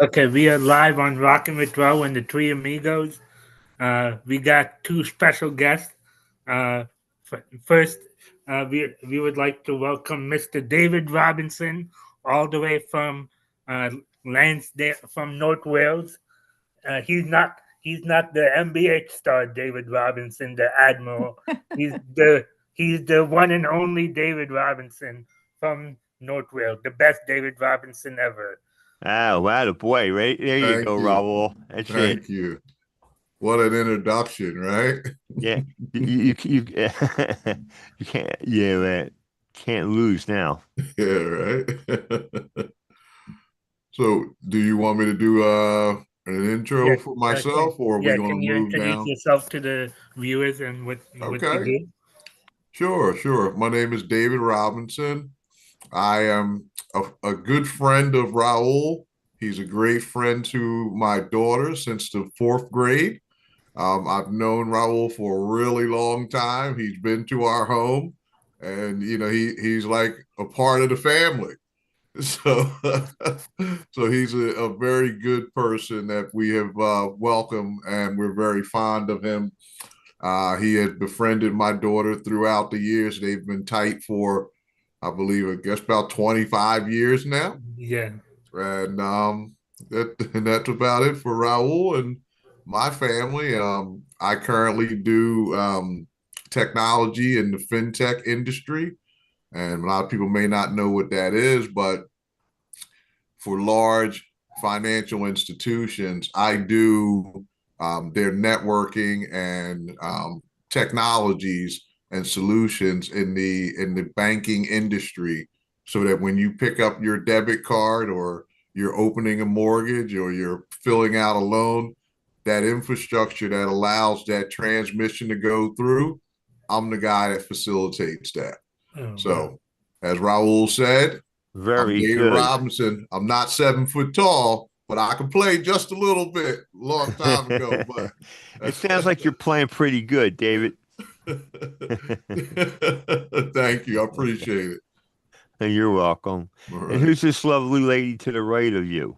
Okay, we are live on Rockin' with Rahul and the Three Amigos. We got two special guests. First, we would like to welcome Mr. David Robinson, all the way from uh, Lansdale, from North Wales. He's not the NBA star David Robinson, the Admiral. He's the he's the one and only David Robinson from North Wales, the best David Robinson ever. Oh, wow, the boy, right there you Thank go, you. Raul. That's it. Thank you. What an introduction, right? Yeah, you you can't, yeah, man, can't lose now. Yeah, right. So, do you want me to do an Yeah, intro for myself, or are we yeah. going to Can you move introduce down? yourself to the viewers and what you Okay, do? sure. My name is David Robinson. I am a good friend of Raul. He's a great friend to my daughter since the fourth grade. I've known Raul for a really long time. He's been to our home, and he's like a part of the family. So, so he's a very good person that we have welcomed, and we're very fond of him. He has befriended my daughter throughout the years. They've been tight for, I believe, I guess about 25 years now, Yeah. and that's about it for Raul and my family. I currently do technology in the fintech industry, and a lot of people may not know what that is, but for large financial institutions, I do their networking and technologies and solutions in the banking industry, so that when you pick up your debit card or you're opening a mortgage or you're filling out a loan, that infrastructure that allows that transmission to go through, I'm the guy that facilitates that. Oh, wow. So, as Raul said, I'm Very David good. Robinson. I'm not 7 foot tall, but I can play just a little bit. A long time ago, It sounds like you're playing pretty good, David. thank you. I appreciate it. You're welcome. All And right. who's this lovely lady to the right of you?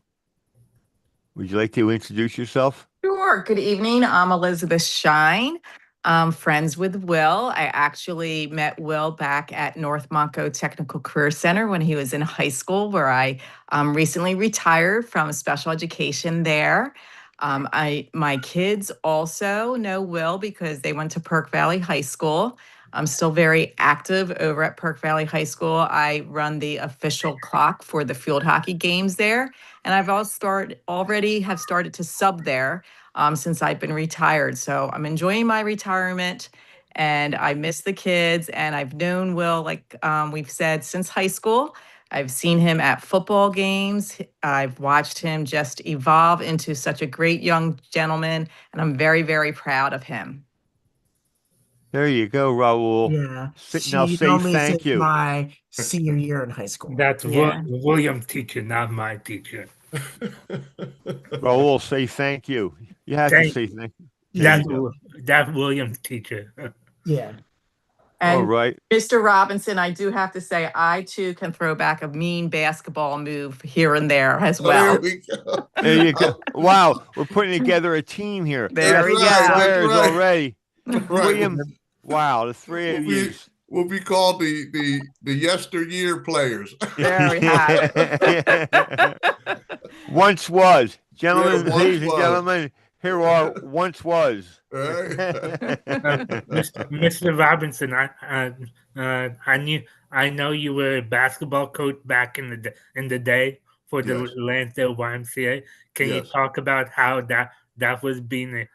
Would you like to introduce yourself? Sure. Good evening. I'm Elizabeth Shine. I'm friends with Will. I actually met Will back at North Monco Technical Career Center when he was in high school, where I recently retired from special education there. My kids also know Will because they went to Perk Valley High School. I'm still very active over at Perk Valley High School. I run the official clock for the field hockey games there, and I've already have started to sub there since I've been retired. So I'm enjoying my retirement, and I miss the kids. And I've known Will, like we've said, since high school. I've seen him at football games. I've watched him just evolve into such a great young gentleman, and I'm very, very proud of him. There you go, Raul. Yeah, Now she say known me thank since you. my senior year in high school. That's Yeah. William's teacher, not my teacher. Raul, say thank you. You have to Thank say you. thank you. There That's you go. that's William's teacher. Yeah. All And right. Mr. Robinson, I do have to say, I too can throw back a mean basketball move here and there as Oh, there well. we go. There you go. Wow, we're putting together a team here. There That's we We right. got go. That's players right. already. Right. William, wow, the three We'll of be you. we'll be called the yesteryear players. There we have it. Once was. Yeah, Gentlemen, once ladies and was. gentlemen, here are once was. Right. Mr. Robinson, I know you were a basketball coach back in the day for the Yes. Lansdale YMCA. Can you Yes. talk about how that was being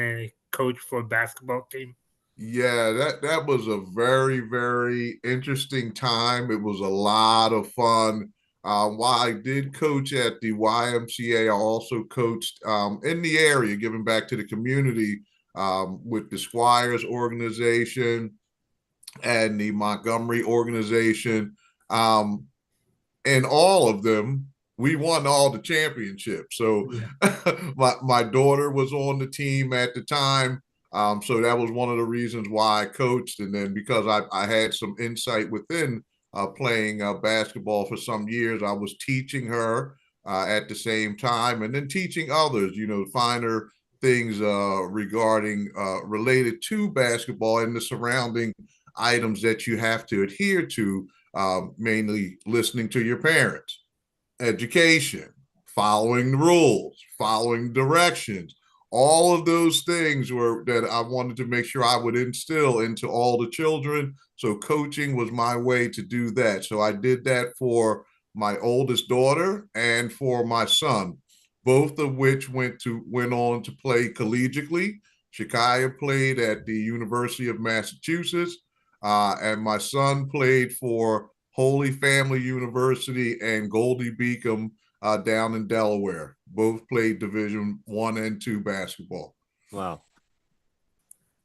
a coach for a basketball team? Yeah, that was a very, very interesting time. It was a lot of fun. While I did coach at the YMCA, I also coached in the area, giving back to the community with the Squires organization and the Montgomery organization. Um, and all of them, we won all the championships. So Yeah. my daughter was on the team at the time. So that was one of the reasons why I coached. And then because I had some insight within playing basketball for some years, I was teaching her at the same time, and then teaching others, finer things regarding related to basketball and the surrounding items that you have to adhere to, mainly listening to your parents, education, following the rules, following directions. All of those things were that I wanted to make sure I would instill into all the children. So coaching was my way to do that. So I did that for my oldest daughter and for my son, both of which went on to play collegiately. Shakaya played at the University of Massachusetts, and my son played for Holy Family University and Goldie Beacom down in Delaware. Both played Division I and II basketball. Wow,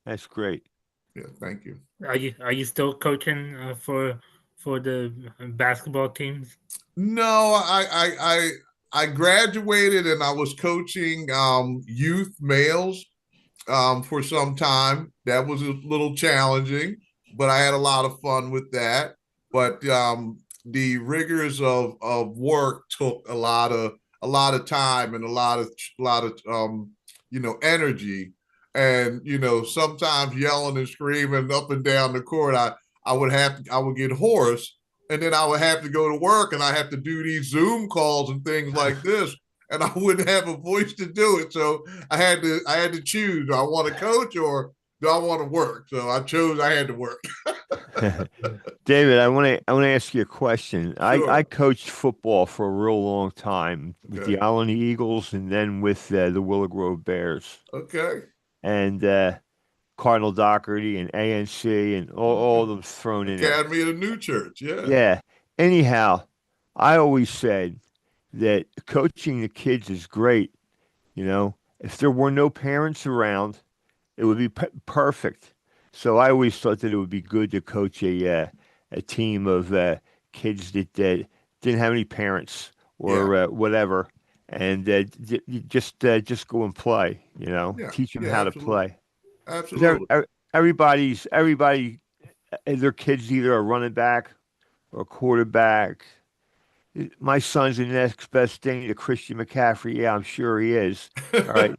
that's great. Yeah, thank you. Are you still coaching for the basketball teams? No, I graduated and I was coaching youth males for some time. That was a little challenging, but I had a lot of fun with that. But the rigors of work took a lot of time and a lot of energy, and sometimes yelling and screaming up and down the court. I would get hoarse, and then I would have to go to work, and I have to do these Zoom calls and things like this, and I wouldn't have a voice to do it. So I had to choose: do I want to coach or do I want to work? So I chose I had to work. David, I want to ask you a question. Sure. I coached football for a real long time with the Allen Eagles and then with the Willow Grove Bears. Okay. And Cardinal Doherty and ANC and all of them thrown in there. Academy of the New Church, yeah. Yeah. Anyhow, I always said that coaching the kids is great. If there were no parents around, it would be perfect. So I always thought that it would be good to coach a team of kids that didn't have any parents or whatever, and just go and play. Teach them how to play. Absolutely. Everybody, their kids either a running back or a quarterback. My son's the next best thing to Christian McCaffrey. Yeah, I'm sure he is. All right,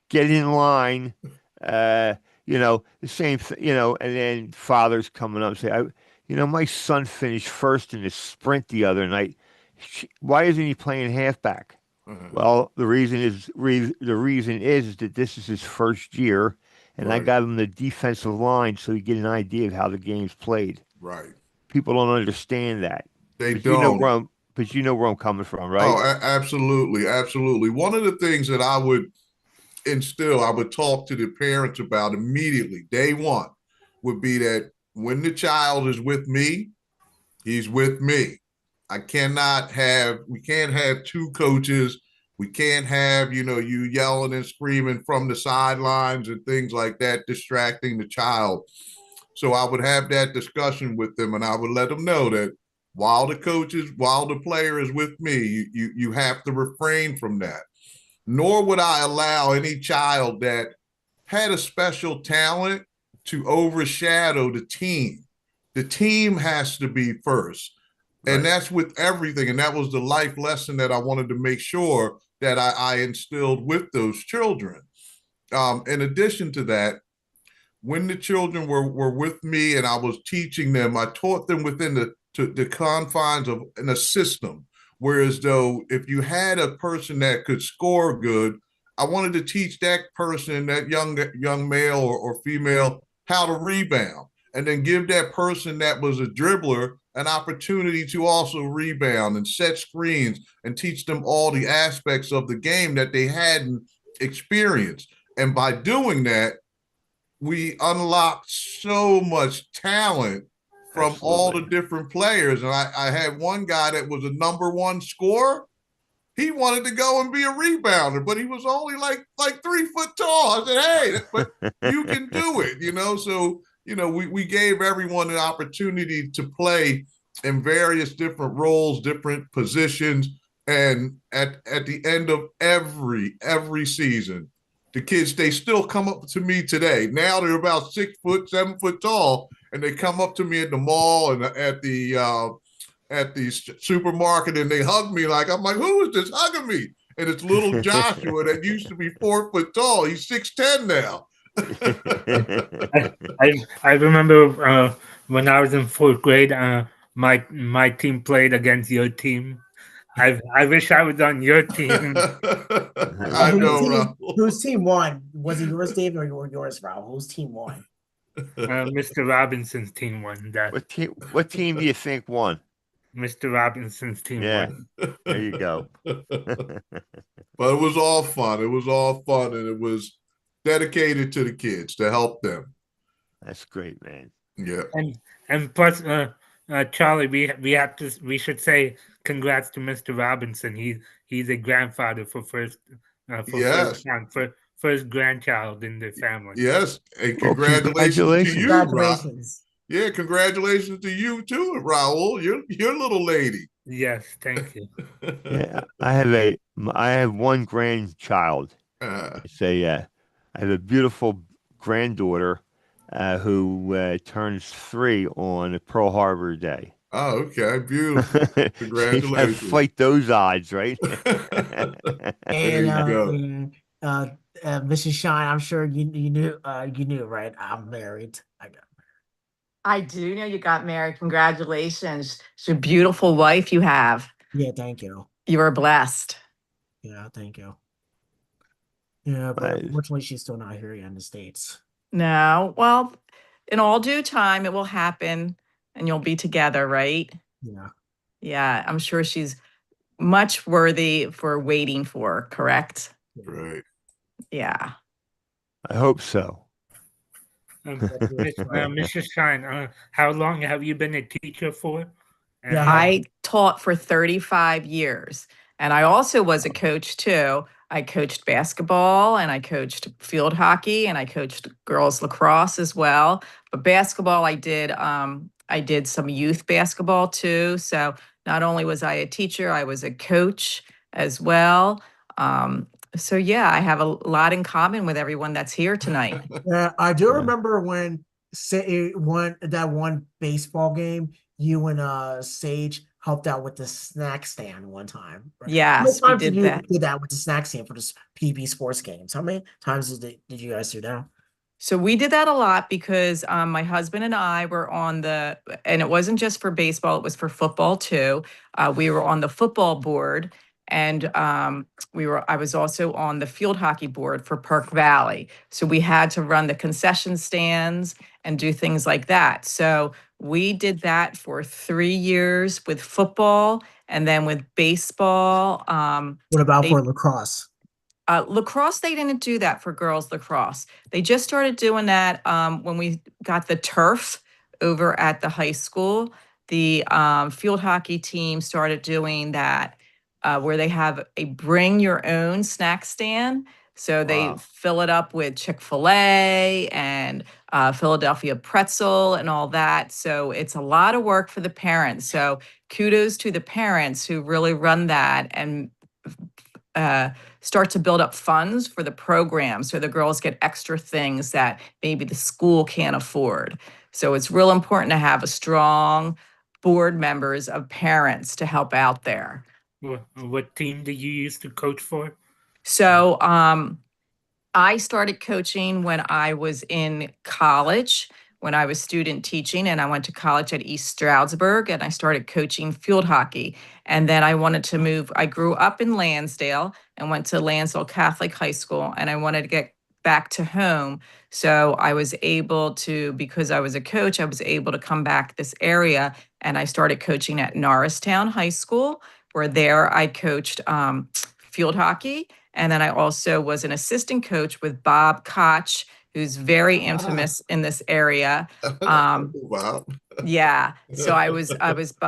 get in line. The same thing, and then father's coming up and say, my son finished first in the sprint the other night. Why isn't he playing halfback? Well, the reason is that this is his first year, and I got him the defensive line so he get an idea of how the game's played. Right. People don't understand that. They but don't. You know where I'm coming from, right? Oh, absolutely, absolutely. One of the things that I would talk to the parents about immediately, day one, would be that when the child is with me, he's with me. We can't have two coaches. We can't have, you yelling and screaming from the sidelines and things like that, distracting the child. So I would have that discussion with them, and I would let them know that while the player is with me, you have to refrain from that. Nor would I allow any child that had a special talent to overshadow the team. The team has to be first. Right. And that's with everything. And that was the life lesson that I wanted to make sure that I instilled with those children. In addition to that, when the children were with me and I was teaching them, I taught them within the confines of a system. Whereas though if you had a person that could score good, I wanted to teach that person, that young male or female, how to rebound, and then give that person that was a dribbler an opportunity to also rebound and set screens and teach them all the aspects of the game that they hadn't experienced. And by doing that, we unlocked so much talent from all the different players. And I had one guy that was a number one scorer. He wanted to go and be a rebounder, but he was only like 3 foot tall. I said, hey, but you can do it, So, we gave everyone an opportunity to play in various different roles, different positions. And at the end of every season, the kids, they still come up to me today. Now they're about 6 foot, 7 foot tall. And they come up to me at the mall and at the at the supermarket, and they hugged me I'm like, who is this hugging me? And it's little Joshua that used to be 4 foot tall. He's 6'10" now. I remember when I was in fourth grade, my team played against your team. I wish I was on your team. I know, Rahul. Whose team won? Was it yours, David, or yours, Rahul? Whose team won? Mr. Robinson's team won that. What team do you think won? Mr. Robinson's team Yeah, won. there you go. But it was all fun. It was all fun, and it was dedicated to the kids to help them. That's great, man. Yeah. And plus, Charlie, we should say congrats to Mr. Robinson. He's a grandfather for Yes. first grandchild in the family. Yes. And Well, congratulations to you, Congratulations. Yeah, congratulations to you too, Rahul. Your little lady. Yes, thank you. Yeah, I have one grandchild. I have a beautiful granddaughter who turns 3 on Pearl Harbor Day. Oh, okay, beautiful. Congratulations. Fight those odds, right? And Mrs. Shine, I'm sure you knew, right? I'm married. I do know you got married. Congratulations. It's a beautiful wife you have. Yeah, thank you. You are blessed. Yeah, thank you. Yeah, but unfortunately, she's still not here yet in the States. No, well, in all due time, it will happen and you'll be together, right? Yeah. Yeah, I'm sure she's much worthy for waiting for, correct? Right. Yeah. I hope so. Mrs. Shine, how long have you been a teacher for? Yeah. I taught for 35 years. And I also was a coach too. I coached basketball and I coached field hockey and I coached girls lacrosse as well. But basketball, I did some youth basketball too. So not only was I a teacher, I was a coach as well. So yeah, I have a lot in common with everyone that's here tonight. Yeah, I do remember when that one baseball game, you and Sage helped out with the snack stand one time. Right? Yes, How many we times did did you that. do that with the snack stand for this PB sports games? How many times did you guys do that? So we did that a lot because my husband and I were on and it wasn't just for baseball, it was for football too. We were on the football board and I was also on the field hockey board for Park Valley. So we had to run the concession stands and do things like that. So we did that for 3 years with football and then with baseball. What about for lacrosse? Lacrosse, they didn't do that for girls lacrosse. They just started doing that when we got the turf over at the high school. The field hockey team started doing that where they have a bring your own snack stand. So they fill it up with Chick-fil-A and Philadelphia pretzel and all that. So it's a lot of work for the parents. So kudos to the parents who really run that and start to build up funds for the program so the girls get extra things that maybe the school can't afford. So it's real important to have a strong board members of parents to help out there. What team did you used to coach for? So I started coaching when I was in college, when I was student teaching, and I went to college at East Stroudsburg and I started coaching field hockey. And then I wanted to move. I grew up in Lansdale and went to Lansdale Catholic High School, and I wanted to get back to home. So I was able to, because I was a coach, I was able to come back this area, and I started coaching at Norristown High School, where there I coached field hockey. And then I also was an assistant coach with Bob Koch, who's very infamous in this area. Wow. Yeah. So I was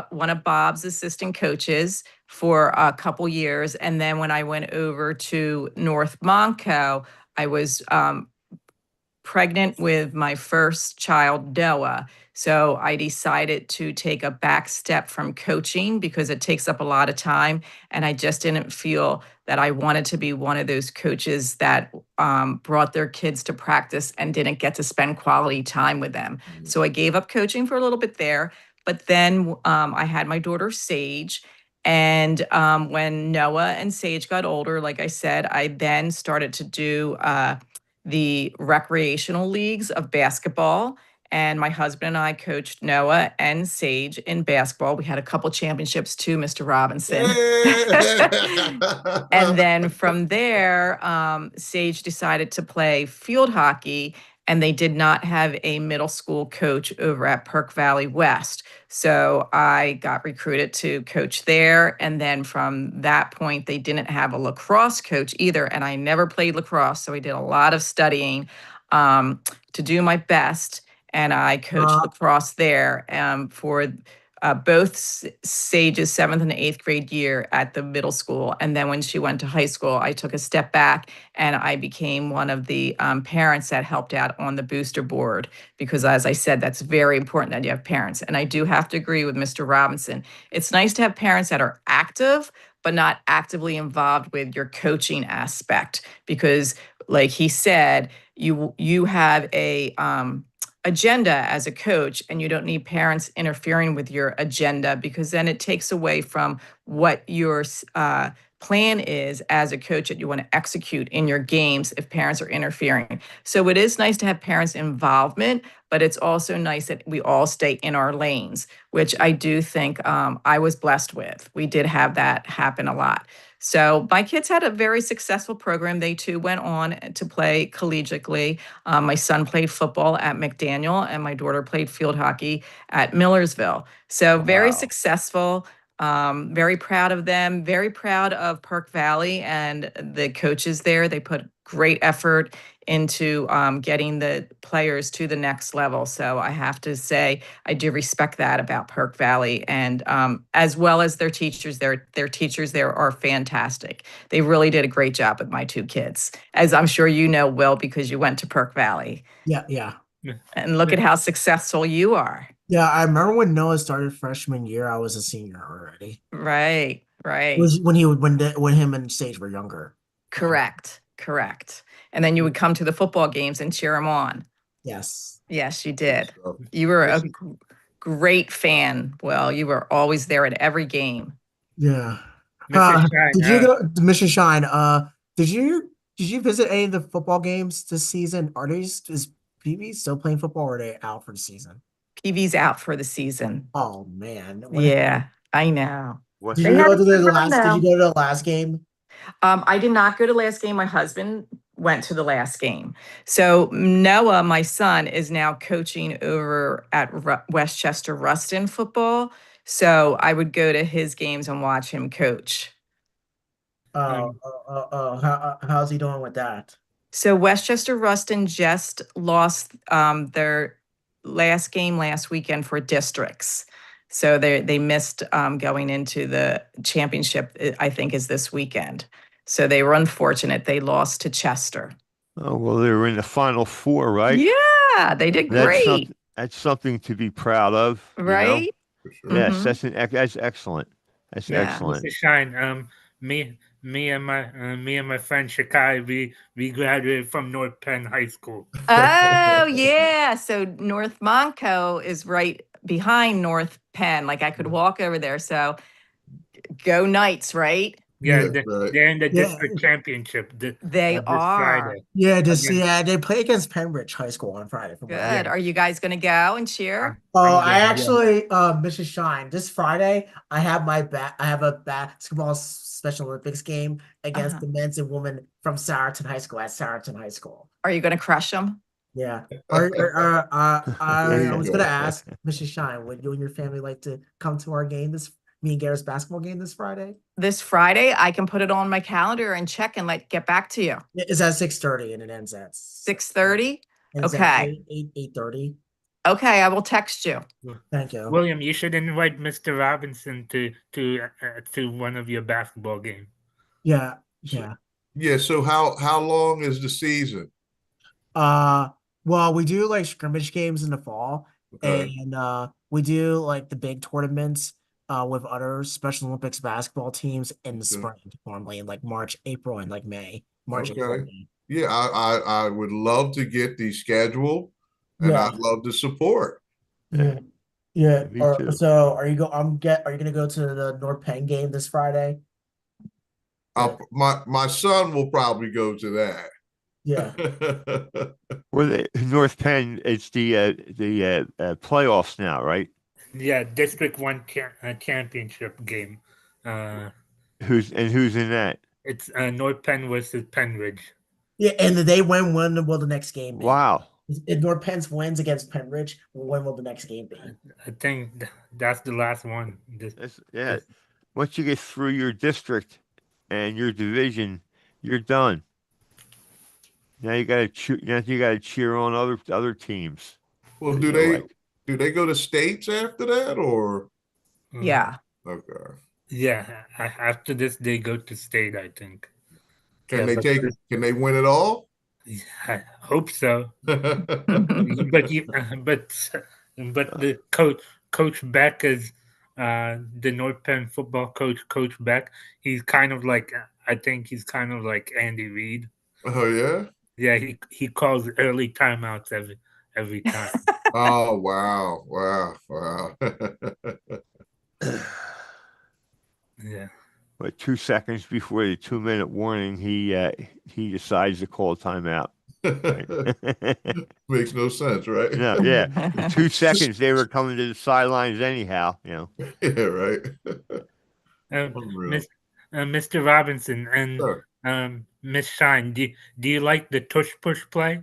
one of Bob's assistant coaches for a couple years. And then when I went over to North Monco, I was pregnant with my first child, Noah. So I decided to take a back step from coaching because it takes up a lot of time. And I just didn't feel that I wanted to be one of those coaches that brought their kids to practice and didn't get to spend quality time with them. So I gave up coaching for a little bit there. But then I had my daughter Sage. And when Noah and Sage got older, like I said, I then started to do the recreational leagues of basketball. And my husband and I coached Noah and Sage in basketball. We had a couple championships too, Mr. Robinson. And then from there, Sage decided to play field hockey, and they did not have a middle school coach over at Perk Valley West. So I got recruited to coach there. And then from that point, they didn't have a lacrosse coach either. And I never played lacrosse. So I did a lot of studying to do my best. And I coached lacrosse there for both Sage's 7th and 8th grade year at the middle school. And then when she went to high school, I took a step back and I became one of the parents that helped out on the booster board. Because as I said, that's very important that you have parents. And I do have to agree with Mr. Robinson. It's nice to have parents that are active, but not actively involved with your coaching aspect. Because like he said, you have a agenda as a coach, and you don't need parents interfering with your agenda, because then it takes away from what your plan is as a coach that you want to execute in your games if parents are interfering. So it is nice to have parents' involvement, but it's also nice that we all stay in our lanes, which I do think I was blessed with. We did have that happen a lot. So my kids had a very successful program. They too went on to play collegiately. My son played football at McDaniel, and my daughter played field hockey at Millersville. So very successful. Very proud of them. Very proud of Perk Valley and the coaches there. They put great effort into getting the players to the next level. So I have to say, I do respect that about Perk Valley, and as well as their teachers. Their teachers there are fantastic. They really did a great job with my two kids, as I'm sure you know, Will, because you went to Perk Valley. Yeah. And look at how successful you are. Yeah, I remember when Noah started freshman year, I was a senior already. Right. It was when him and Sage were younger. Correct. And then you would come to the football games and cheer them on. Yes, you did. You were a great fan. Well, you were always there at every game. Yeah. Mrs. Shine, Did you go to Mission Shine? Did you visit any of the football games this season? Is PB still playing football, or are they out for the season? PV's out for the season. Oh man. Yeah, I know. Did you go to the last game? I did not go to the last game. My husband went to the last game. So Noah, my son, is now coaching over at Westchester Ruston football. So I would go to his games and watch him coach. How's he doing with that? So Westchester Ruston just lost their last game last weekend for districts. So they missed going into the championship, I think, is this weekend. So they were unfortunate. They lost to Chester. Oh, well, they were in the Final Four, right? Yeah, they did great. That's something to be proud of. Right? You know? Yes, that's excellent. That's excellent. Mr. Shine, me and my friend Shakai, we graduated from North Penn High School. Oh, yeah. So North Monco is right behind North Penn. Like I could walk over there. So go Knights, right? Yeah, they're in the district championship. They are. Friday. Yeah, they play against Pembridge High School on Friday. Good. Are you guys going to go and cheer? I actually, Mrs. Shine, this Friday, I have a basketball Special Olympics game against the men's and women from Saracen High School at Saracen High School. Are you going to crush them? Yeah. I was going to ask Mrs. Shine, would you and your family like to come to our game, me and Garrett's basketball game this Friday? This Friday, I can put it on my calendar and check and get back to you. It's at 6:30 and it ends at 6:30. Okay. 8:30. Okay, I will text you. Thank you, William. You should invite Mr. Robinson to one of your basketball games. Yeah. So how long is the season? Well, we do like scrimmage games in the fall, and we do like the big tournaments with other Special Olympics basketball teams in the spring, normally in like March, April, and like May. April, May. Yeah, I would love to get the schedule, and I'd love to support. Yeah. Yeah. Me too. So are you gonna go to the North Penn game this Friday? The, My son will probably go to yeah. that. Well, North Penn, it's the playoffs now, right? Yeah, District 1 championship game. Uh, Who's in that? it's North Penn versus Penridge. Yeah, and the day when will the next game be? Wow. If North Penn wins against Penridge, when will the next game be? I think that's the last one. Yeah. This Once you get through your district and your division, you're done. Now you gotta cheer on other teams. Well, 'Cause, you know, like do they go to states after that or Yeah. okay? Yeah, after this they go to state, I think. Can Yeah, they but take? Can they win it all? I hope so. Oh, But the Coach Beck is the North Penn football Coach Beck. He's kind of like I think he's kind of like Andy Reid. yeah. Yeah, he calls early timeouts every time. Oh wow, wow. Yeah. but 2 seconds before the 2 minute warning, he decides to call timeout. Right? Makes no sense, right? No, yeah. In 2 seconds they were coming to the sidelines anyhow, Yeah, right. Miss Unreal. Mr. Robinson and Sure. Miss Shine, do you like the tush push play?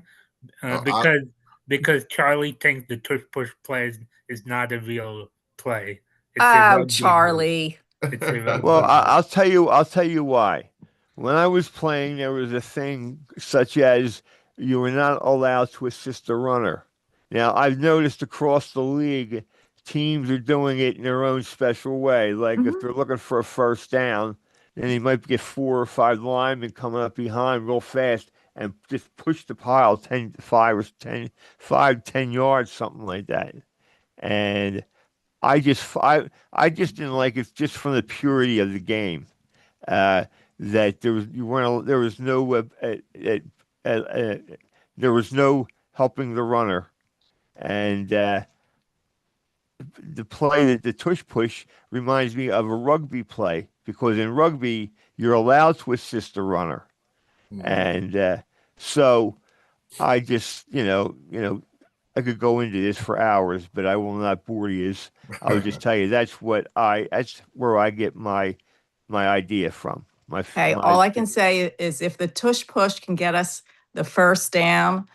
I Because Charlie thinks the tush push play is not a real play. It's a Oh, rugby move. Charlie. It's a Well, rugby move. I'll tell you why. When I was playing, there was a thing such as you were not allowed to assist a runner. Now, I've noticed across the league, teams are doing it in their own special way. Like if Mhm. they're looking for a first down, then they might get 4 or 5 linemen coming up behind real fast and just push the pile 5, 10 yards, something like that. And I just didn't like it just from the purity of the game. Uh, that there was no uh, uh, there was no helping the runner, and the play that the tush push reminds me of a rugby play because in rugby you're allowed to assist the runner, Mhm. and so I just I could go into this for hours, but I will not bore you. I will just tell you that's where I get my idea from. Hey, My all I can say is if the tush push can get us the first down,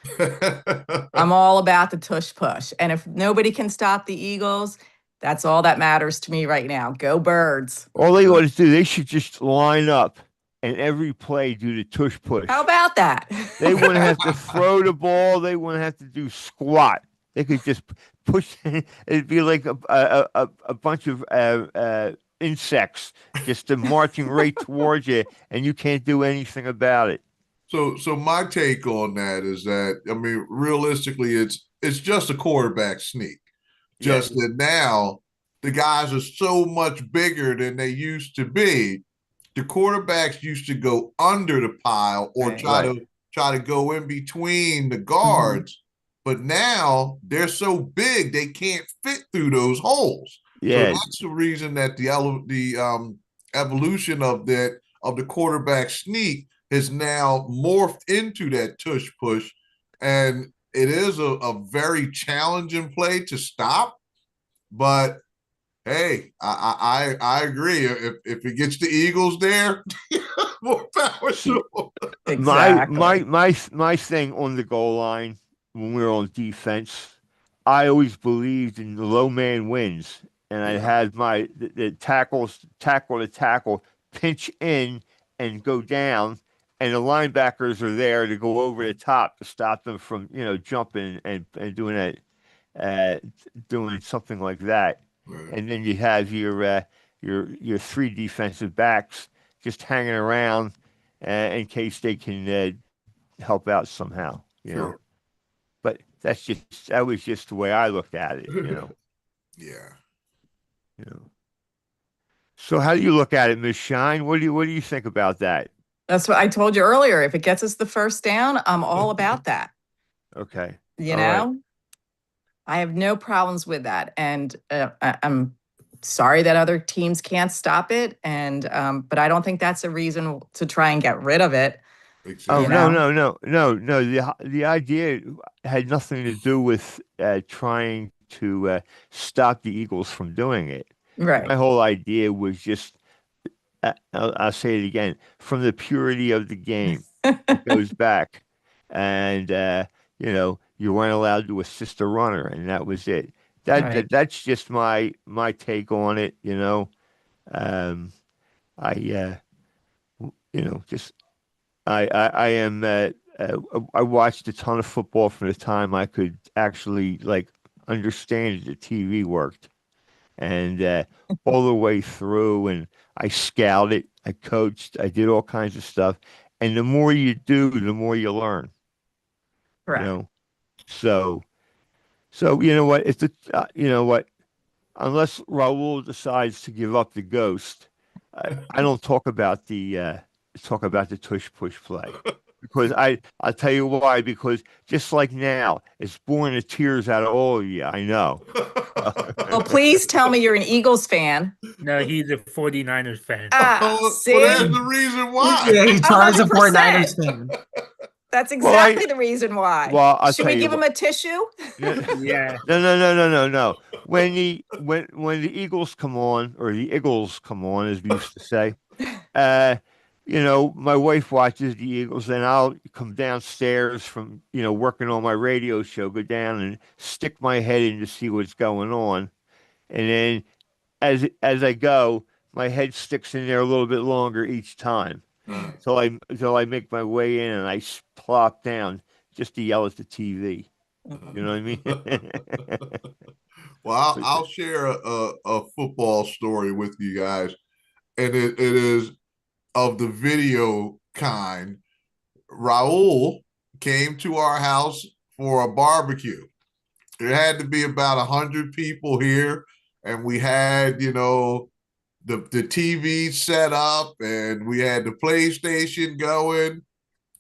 I'm all about the tush push. And if nobody can stop the Eagles, that's all that matters to me right now. Go Birds. all they ought to do, they should just line up and every play do the tush push. How about that? They wouldn't have to throw the ball. They wouldn't have to do squat. They could just push. It'd be like a bunch of insects just marching right towards you, and you can't do anything about it. So my take on that is that I mean, realistically, it's just a quarterback sneak. Yeah, Just that now the guys are so much bigger than they used to be. The quarterbacks used to go under the pile or Right. right. try to go in between the Mhm. guards, but now they're so big they can't fit through those holes. So Yeah, that's the reason that the evolution of the quarterback sneak has now morphed into that tush push, and it is a very challenging play to stop. But hey, I agree. If it gets the Eagles there, more power see, to them. Exactly. my thing on the goal line when we were on defense, I always believed in the low man wins, and I Yeah, had the tackle to tackle, pinch in and go down, and the linebackers are there to go over the top to stop them from jumping and doing that, uh, doing something like that, right, and then you have your three defensive backs just hanging around in case they can help out somehow. sure. But that was just the way I looked at it, Yeah. you know. So how do you look at it, Miss Shine? What do you think about that? That's what I told you earlier. If it gets us the first down, I'm all about that. Okay, You all right. know? I have no problems with that, and I'm sorry that other teams can't stop it, and but I don't think that's a reason to try and get rid of it. Oh, You Exactly. no, know, no, no, no, no. The idea had nothing to do with trying to stop the Eagles from doing it. My right, whole idea was just, I'll say it again, from the purity of the game. It goes back, and you weren't allowed to assist a runner, and that was it. right, That's just my take on it. Um, I just I am I watched a ton of football from the time I could actually like understand that the TV worked, and all the way through, and I scouted, I coached, I did all kinds of stuff, and the more you do, the more you learn. You correct. know, so you know what? You know what? Unless Raul decides to give up the ghost, I don't talk about the tush push play because I'll tell you why. Because just like now, it's boring the tears out of all of you. I know. Well, please tell me you're an Eagles fan. No, he's a 49ers fan. Ah, Well, see, there's the reason why. Yeah, he targets a 100%. 49ers fan. That's Well, exactly the reason why. well, I'll Should tell we you give him what. a tissue? No, Yeah. no. When the Eagles come on, or the Eagles come on, as we used to say, uh, my wife watches the Eagles, and I'll come downstairs from, working on my radio show, go down and stick my head in to see what's going on. And then as I go, my head sticks in there a little bit longer each time. Till I make my way in and plop down just to yell at the TV. You know what I mean? Well, I'll share a football story with you guys, and it is of the video kind. Raul came to our house for a barbecue. There had to be about 100 people here, and we had, the TV set up, and we had the PlayStation going,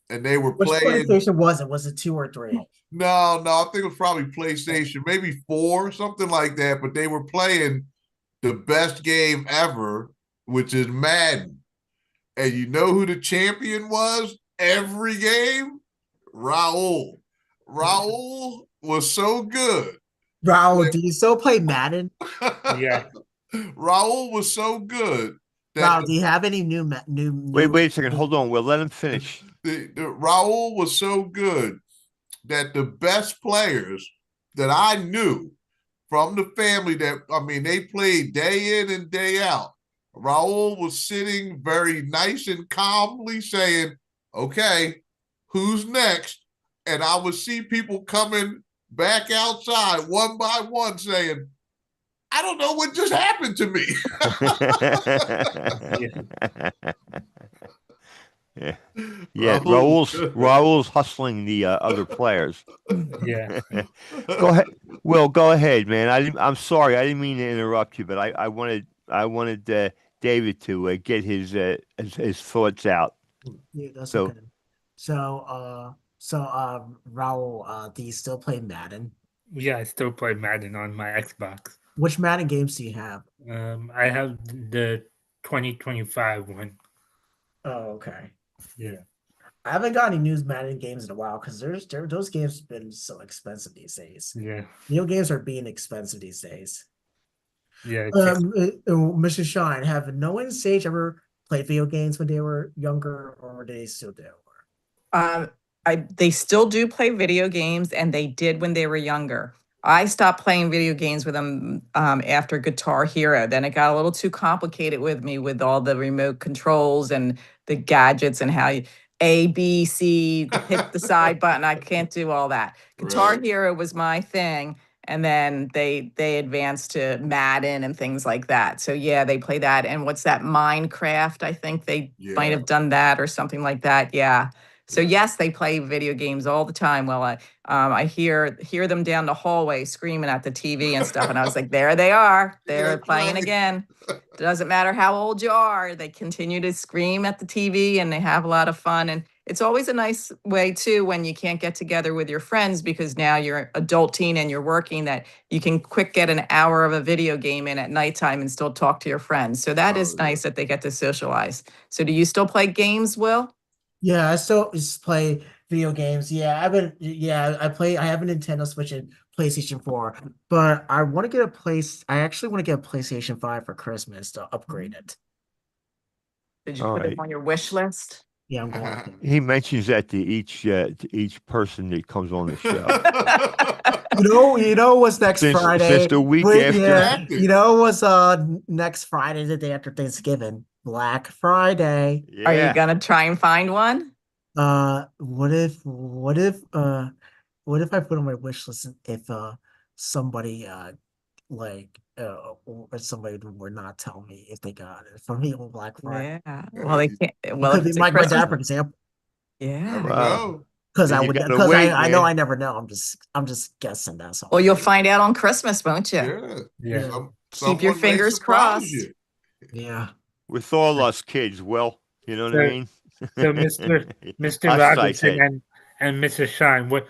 and they were Which playing. PlayStation was it? Was it 2 or 3? No, I think it was probably PlayStation, maybe 4, something like that. But they were playing the best game ever, which is Madden. And you know who the champion was every game? Raul. Raul was so good. Raul, do you still play Madden? Yeah. Raul was so good that Raul, do you have any new Wait a second. Hold on. We'll let him finish. Raul was so good that the best players that I knew from the family they played day in and day out. Raul was sitting very nice and calmly saying, okay, who's next? And I would see people coming back outside one by one saying, I don't know what just happened to me. Yeah. Yeah, Raul's hustling the other players. Yeah. Go ahead. Well, go ahead, man. I'm sorry. I didn't mean to interrupt you, but I wanted David to get his thoughts out. Yeah, that's So, okay. Raul, do you still play Madden? Yeah, I still play Madden on my Xbox. Which Madden games do you have? I have the 2025 one. Oh, okay. Yeah. I haven't got any new Madden games in a while because those games have been so expensive these days. Yeah. Video games are being expensive these days. Yeah. Mr. Shine, have no one Sage ever played video games when they were younger, or do they still do? They still do play video games, and they did when they were younger. I stopped playing video games with them after Guitar Hero. Then it got a little too complicated with me with all the remote controls and the gadgets and how you A, B, C, hit the side button. I can't do all that. Guitar Right. Hero was my thing. And then they advanced to Madden and things like that. So yeah, they play that. And what's that, Minecraft? I think they might Yeah. have done that or something like that. Yeah. So yes, they play video games all the time. Well, I hear them down the hallway screaming at the TV and stuff, and I was like, there they are, they're That's playing right. again. Doesn't matter how old you are, they continue to scream at the TV and they have a lot of fun. And it's always a nice way too when you can't get together with your friends because now you're adulting and you're working that you can quick get an hour of a video game in at nighttime and still talk to your friends. So that is yeah. nice that they get to socialize. So do you still play games, Will? Yeah, I still just play video games. I have a Nintendo Switch and PlayStation 4, but I actually want to get a PlayStation 5 for Christmas to upgrade it. Did you All put it right. on your wish list? Yeah, I'm going to. He mentions that to each person that comes on the show. You know what's next Since Friday? the week Wait, after. yeah, Exactly. you know what's next Friday, the day after Thanksgiving? Black Friday. Are you Yeah. gonna try and find one? What if I put on my wish list if somebody or somebody would not tell me if they got it for me on Black Friday? Yeah. Yeah, Well, they you can't. Well, Because if it's a my Christmas, dad, for example, yeah. never Wow. know. Then you gotta wait, I know man. I never know. I'm just guessing, that's all. Well, you'll find out on Christmas, won't you? Yeah. Yeah. Keep your Someone may fingers surprise crossed. you. Yeah. With all us kids, Will, you know what I mean? So Mr. Us, I Robinson said. and Mr. Shine, what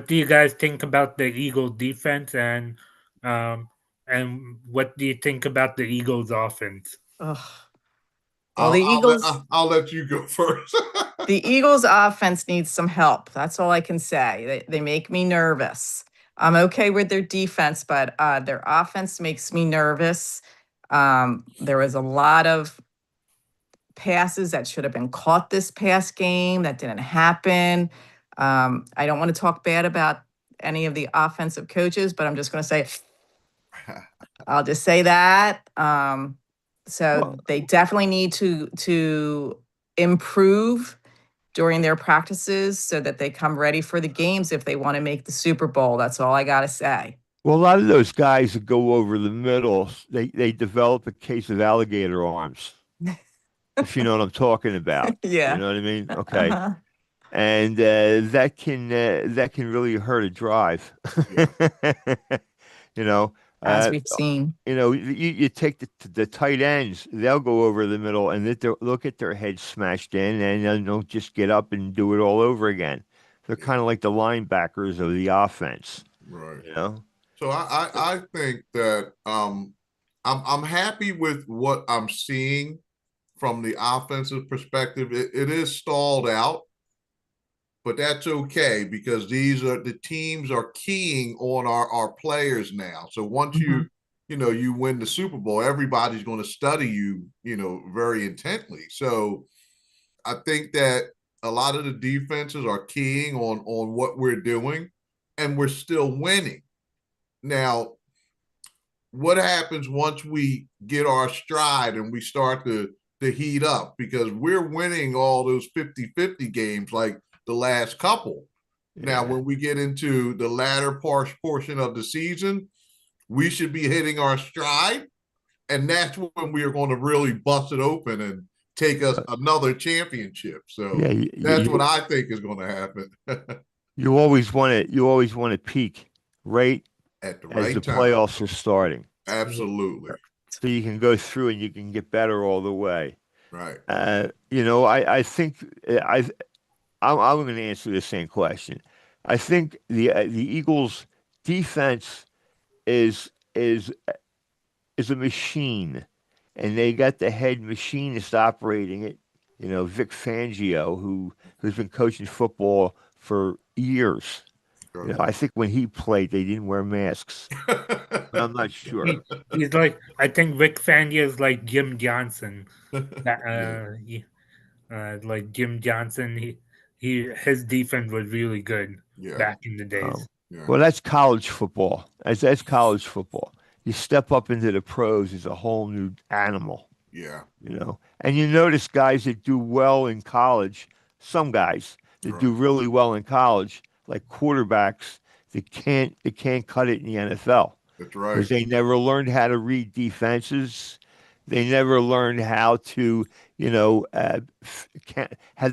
do you guys think about the Eagles defense and what do you think about the Eagles offense? Ugh. Well, the Eagles, I'll let you go first. the Eagles offense needs some help. That's all I can say. They make me nervous. I'm okay with their defense, but their offense makes me nervous. There was a lot of passes that should have been caught this past game that didn't happen. I don't want to talk bad about any of the offensive coaches, but I'm just going to say, I'll just say that. So Well- they definitely need to improve during their practices so that they come ready for the games if they want to make the Super Bowl. That's all I got to say. Well, a lot of those guys that go over the middle, they develop a case of alligator arms, if you know what I'm talking about. Yeah. You know what I mean? Okay. Uh-huh. And that can really hurt a drive. You know, As we've seen. you take the tight ends, they'll go over the middle and they'll get their heads smashed in and then they'll just get up and do it all over again. They're kind of like the linebackers of the offense. Right. You know? So I think that I'm happy with what I'm seeing from the offensive perspective. It is stalled out, but that's okay because the teams are keying on our players now. So once Mhm. you win the Super Bowl, everybody's going to study you, very intently. So I think that a lot of the defenses are keying on what we're doing, and we're still winning. Now, what happens once we get our stride and we start to heat up? Because we're winning all those 50-50 games like the last couple. Now, Yeah. when we get into the latter portion of the season, we should be hitting our stride. And that's when we are going to really bust it open and take us another championship. So Yeah, that's what I think is going to happen. you always want to peak right At the as right the time. playoffs are starting. Absolutely. So you can go through and you can get better all the way. Right. I think I'm going to answer the same question. I think the Eagles' defense is is is a machine, and they got the head machinist operating it. Vic Fangio, who's been coaching football for years. I think when he played, they didn't wear masks, but I'm not sure. He's like, I think Rick Fangio is like Jim Johnson. Like Jim Johnson, his defense was really good back in the days. Well, that's college football. That's college football. You step up into the pros, it's a whole new animal. Yeah. And you notice guys that do well in college, some guys that do really well in college, like quarterbacks that can't cut it in the NFL. That's right. Because they never learned how to read defenses. They never learned how to, have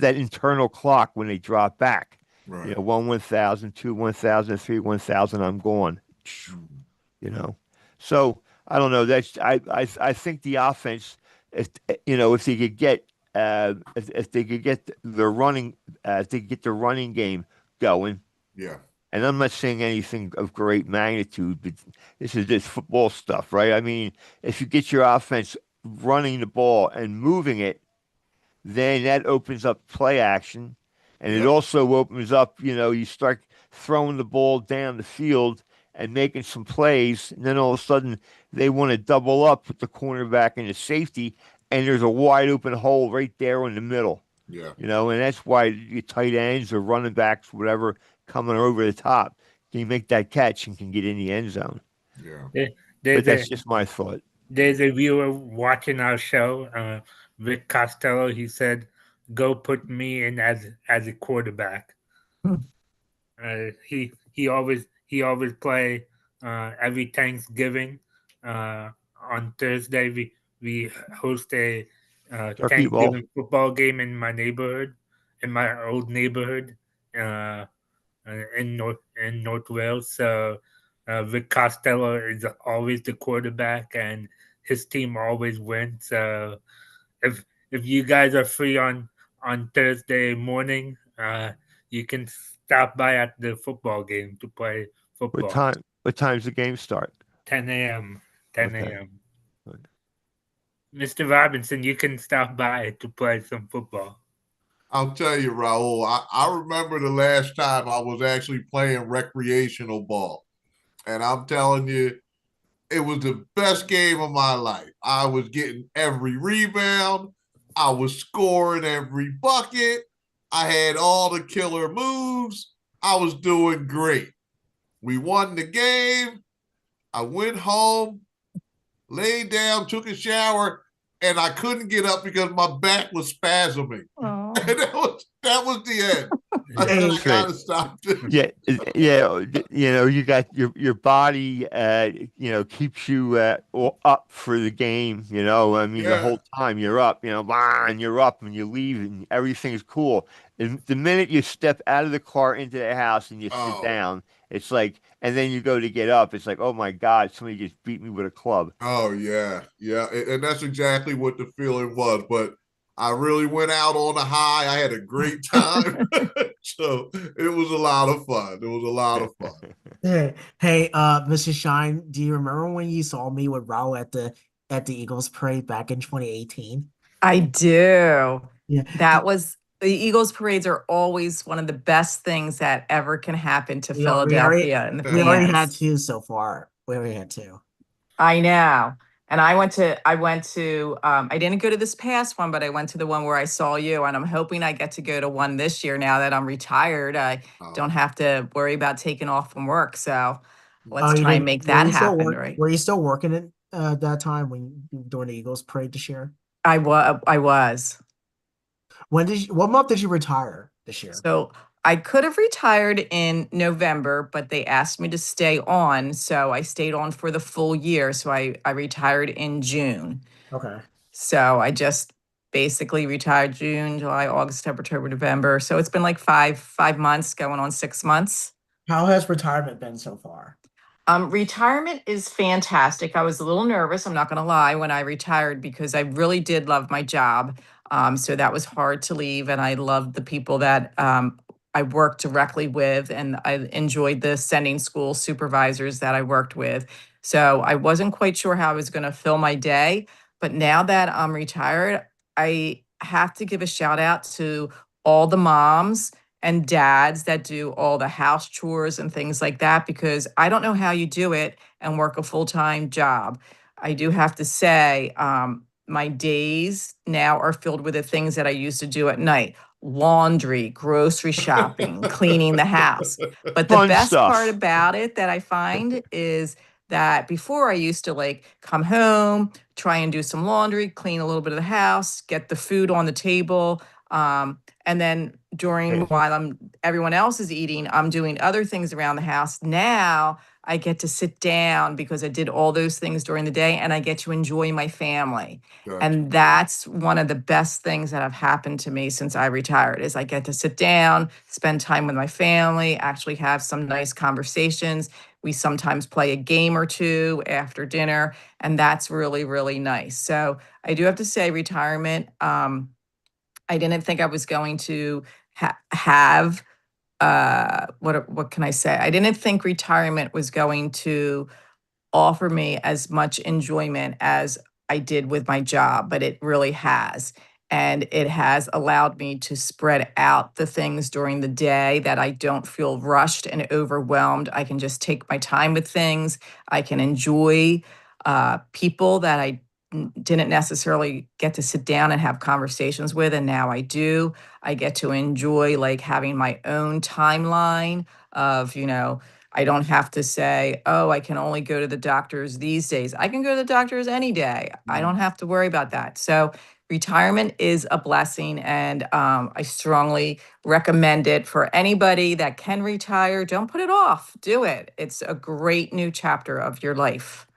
that internal clock when they drop back. Right. 1, 1,000, 2, 1,000, 3, 1,000, I'm gone. So I don't know. I think the offense, if they could get if they could get the running to get the running game going. Yeah. And I'm not saying anything of great magnitude, but this is just football stuff, right? I mean, if you get your offense running the ball and moving it, then that opens up play action. And it Yep. also opens up, you start throwing the ball down the field and making some plays. And then all of a sudden, they want to double up with the cornerback and the safety. And there's a wide open hole right there in the middle, Yeah. and that's why your tight ends or running backs, whatever, coming over the top, can make that catch and can get in the end zone. Yeah. There- But There's that's a just my thought. there's a viewer watching our show, Rick Costello. He said, "Go put me in as a quarterback." He always play every Thanksgiving. On Thursday, we host a Turkey ball. Thanksgiving football game in my neighborhood, in my old neighborhood, uh, in North Wales. So Vic Costello is always the quarterback, and his team always wins. So if you guys are free on Thursday morning, you can stop by at the football game to play What football. time? What time's the game start? 10 a.m. 10 Okay. a.m. Good. Mr. Robinson, you can stop by to play some football. I'll tell you, Rahul, I remember the last time I was actually playing recreational ball. And I'm telling you, it was the best game of my life. I was getting every rebound. I was scoring every bucket. I had all the killer moves. I was doing great. We won the game. I went home, laid down, took a shower, and I couldn't get up because my back was spasming. Oh. And that was the end. I said, That's I right. gotta stop this. Yeah, you got your body, keeps you up for the game. I mean, the Yeah. whole time you're up, and you're up and you leave and everything's cool. And the minute you step out of the car into the house and you sit Oh. down, it's like, and then you go to get up, it's like, oh my God, somebody just beat me with a club. Oh yeah, yeah, and that's exactly what the feeling was. But I really went out on a high. I had a great time, so it was a lot of fun. It was a lot of fun. Hey, Mr. Shine, do you remember when you saw me with Raul at the Eagles parade back in 2018? I do. Yeah. The Eagles parades are always one of the best things that ever can happen to We already Philadelphia and the we already had fans. two so far. We already had two. I know. And I went to, I didn't go to this past one, but I went to the one where I saw you, and I'm hoping I get to go to one this year now that I'm retired. I don't have to worry about taking off from work. So let's you try and didn't- make were that you still happen, work- right? Were you still working at that time during the Eagles parade this year? I was. What month did you retire this year? So I could have retired in November, but they asked me to stay on. So I stayed on for the full year. So I retired in June. Okay. So I just basically retired June, July, August, September, October, November. So it's been like five months, going on 6 months. How has retirement been so far? Retirement is fantastic. I was a little nervous, I'm not going to lie, when I retired because I really did love my job. So that was hard to leave. And I loved the people that I worked directly with. And I enjoyed the sending school supervisors that I worked with. So I wasn't quite sure how I was going to fill my day. But now that I'm retired, I have to give a shout out to all the moms and dads that do all the house chores and things like that, because I don't know how you do it and work a full-time job. I do have to say, my days now are filled with the things that I used to do at night: laundry, grocery shopping, cleaning the house. But the Fun best stuff. part about it that I find is that before I used to like come home, try and do some laundry, clean a little bit of the house, get the food on the table. And then while everyone else is eating, I'm doing other things around the house. Now I get to sit down because I did all those things during the day, and I get to enjoy my family. Gotcha. And that's one of the best things that have happened to me since I retired is I get to sit down, spend time with my family, actually have some nice conversations. We sometimes play a game or two after dinner, and that's really, really nice. So I do have to say retirement, I didn't think I was going to have what can I say? I didn't think retirement was going to offer me as much enjoyment as I did with my job, but it really has. And it has allowed me to spread out the things during the day that I don't feel rushed and overwhelmed. I can just take my time with things. I can enjoy people that I didn't necessarily get to sit down and have conversations with, and now I do. I get to enjoy like having my own timeline of, I don't have to say, oh, I can only go to the doctors these days. I can go to the doctors any day. I don't have to worry about that. So retirement is a blessing, and I strongly recommend it for anybody that can retire. Don't put it off. Do it. It's a great new chapter of your life.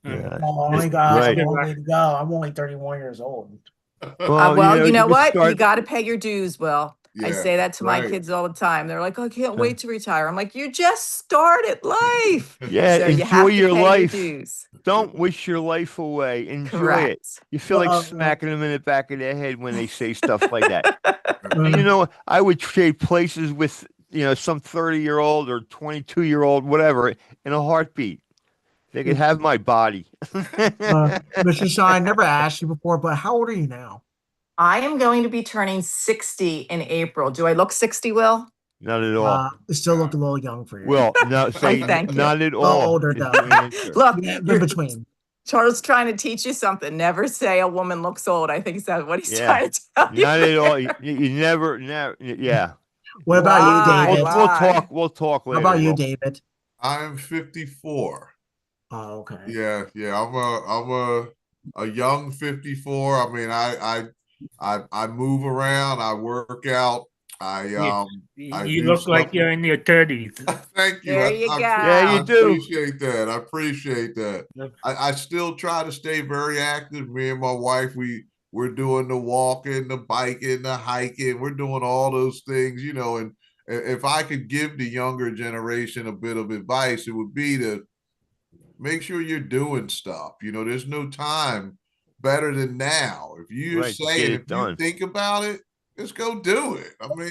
Yeah. Oh my Mr. gosh, I'm Right. only to go. I'm only 31 years old. Well, you know you what? start- You got to pay your dues, Will. I Yeah, say that to my right. kids all the time. They're like, I can't wait to retire. I'm like, you just started life. Yeah, So you enjoy have to your pay your life. dues. Don't wish your life away. Enjoy it. Correct. You feel like Well, smacking them in the back of their head when they say stuff like that. Uh, And I would trade places with, some 30-year-old or 22-year-old, whatever, in a heartbeat. They could have my body. Mr. Shine, never asked you before, but how old are you now? I am going to be turning 60 in April. Do I look 60, Will? Not at all. You still look a little young for you. Well, no, say thank you. not at Well, all. older is though. the answer. Look, Yeah, in you're, between. Charles trying to teach you something. Never say a woman looks old. I think that's what he's Yeah. trying to tell you. Not at all. You never, yeah. What about you, Lie, David? lie. We'll talk How later. about you, Will. David? I'm 54. Oh, okay. Yeah, I'm a young 54. I mean, I move around, I work out, I You do look like stuff. you're in your 30s. Thank you. There you go. Yeah, you I do. appreciate that. I appreciate that. I still try to stay very active. Me and my wife, we're doing the walking, the biking, the hiking. We're doing all those things, and if I could give the younger generation a bit of advice, it would be to make sure you're doing stuff. There's no time better than now. If you're Right, to saying, get if it you done. think about it, just go do it. I mean,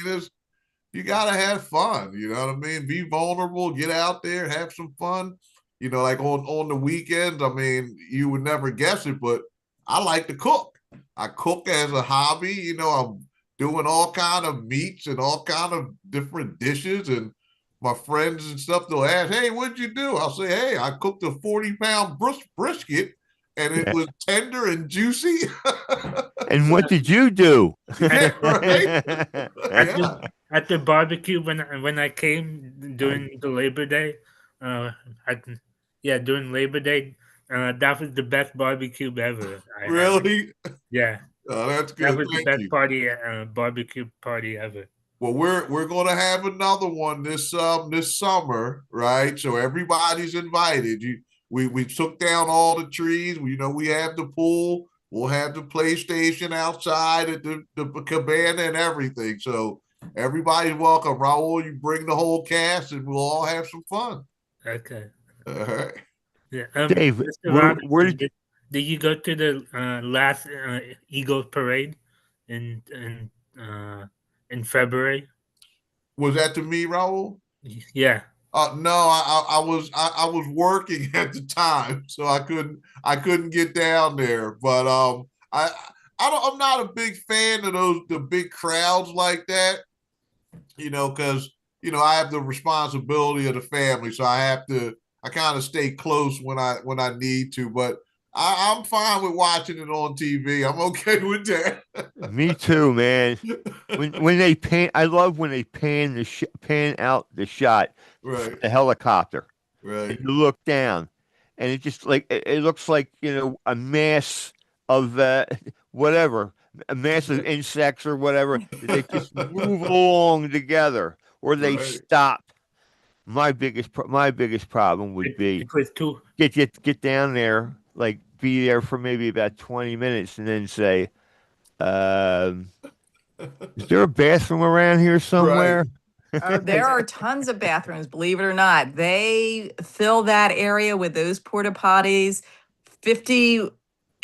you got to have fun. You know what I mean? Be vulnerable, get out there, have some fun. Like on the weekends, I mean, you would never guess it, but I like to cook. I cook as a hobby. I'm doing all kind of meats and all kind of different dishes, and my friends and stuff, they'll ask, hey, what'd you do? I'll say, hey, I cooked a 40-pound brisket, and it was tender and juicy. And what did you do? Yeah, right? Yeah. At the barbecue when I came during the Labor Day, during Labor Day, that was the best barbecue ever. Really? Yeah. Oh, that's That good. was the Thank best you. barbecue party ever. Well, we're going to have another one this summer, right? So everybody's invited. We took down all the trees. We have the pool. We'll have the PlayStation outside at the cabana and everything. So everybody's welcome. Rahul, you bring the whole cast, and we'll all have some fun. Okay. All right. Yeah. Dave, Mr. where Robinson, did you go to the last Eagles parade in February? Was that to me, Rahul? Yeah. No, I was working at the time, so I couldn't get down there. But I'm not a big fan of the big crowds like that, because I have the responsibility of the family, so I kind of stay close when I need to. But I'm fine with watching it on TV. I'm okay with that. Me too, man. When they pan, I love when they pan out the shot Right. from the helicopter. Right. And you look down, and it just like it looks like a mass of whatever, a mass of insects or whatever. They just move along together, or they Right. stop. My biggest problem would be It was too. get down there, like be there for maybe about 20 minutes, and then say, is there a bathroom around here somewhere? Oh, there are tons of bathrooms, believe it or not. They fill that area with those porta potties 50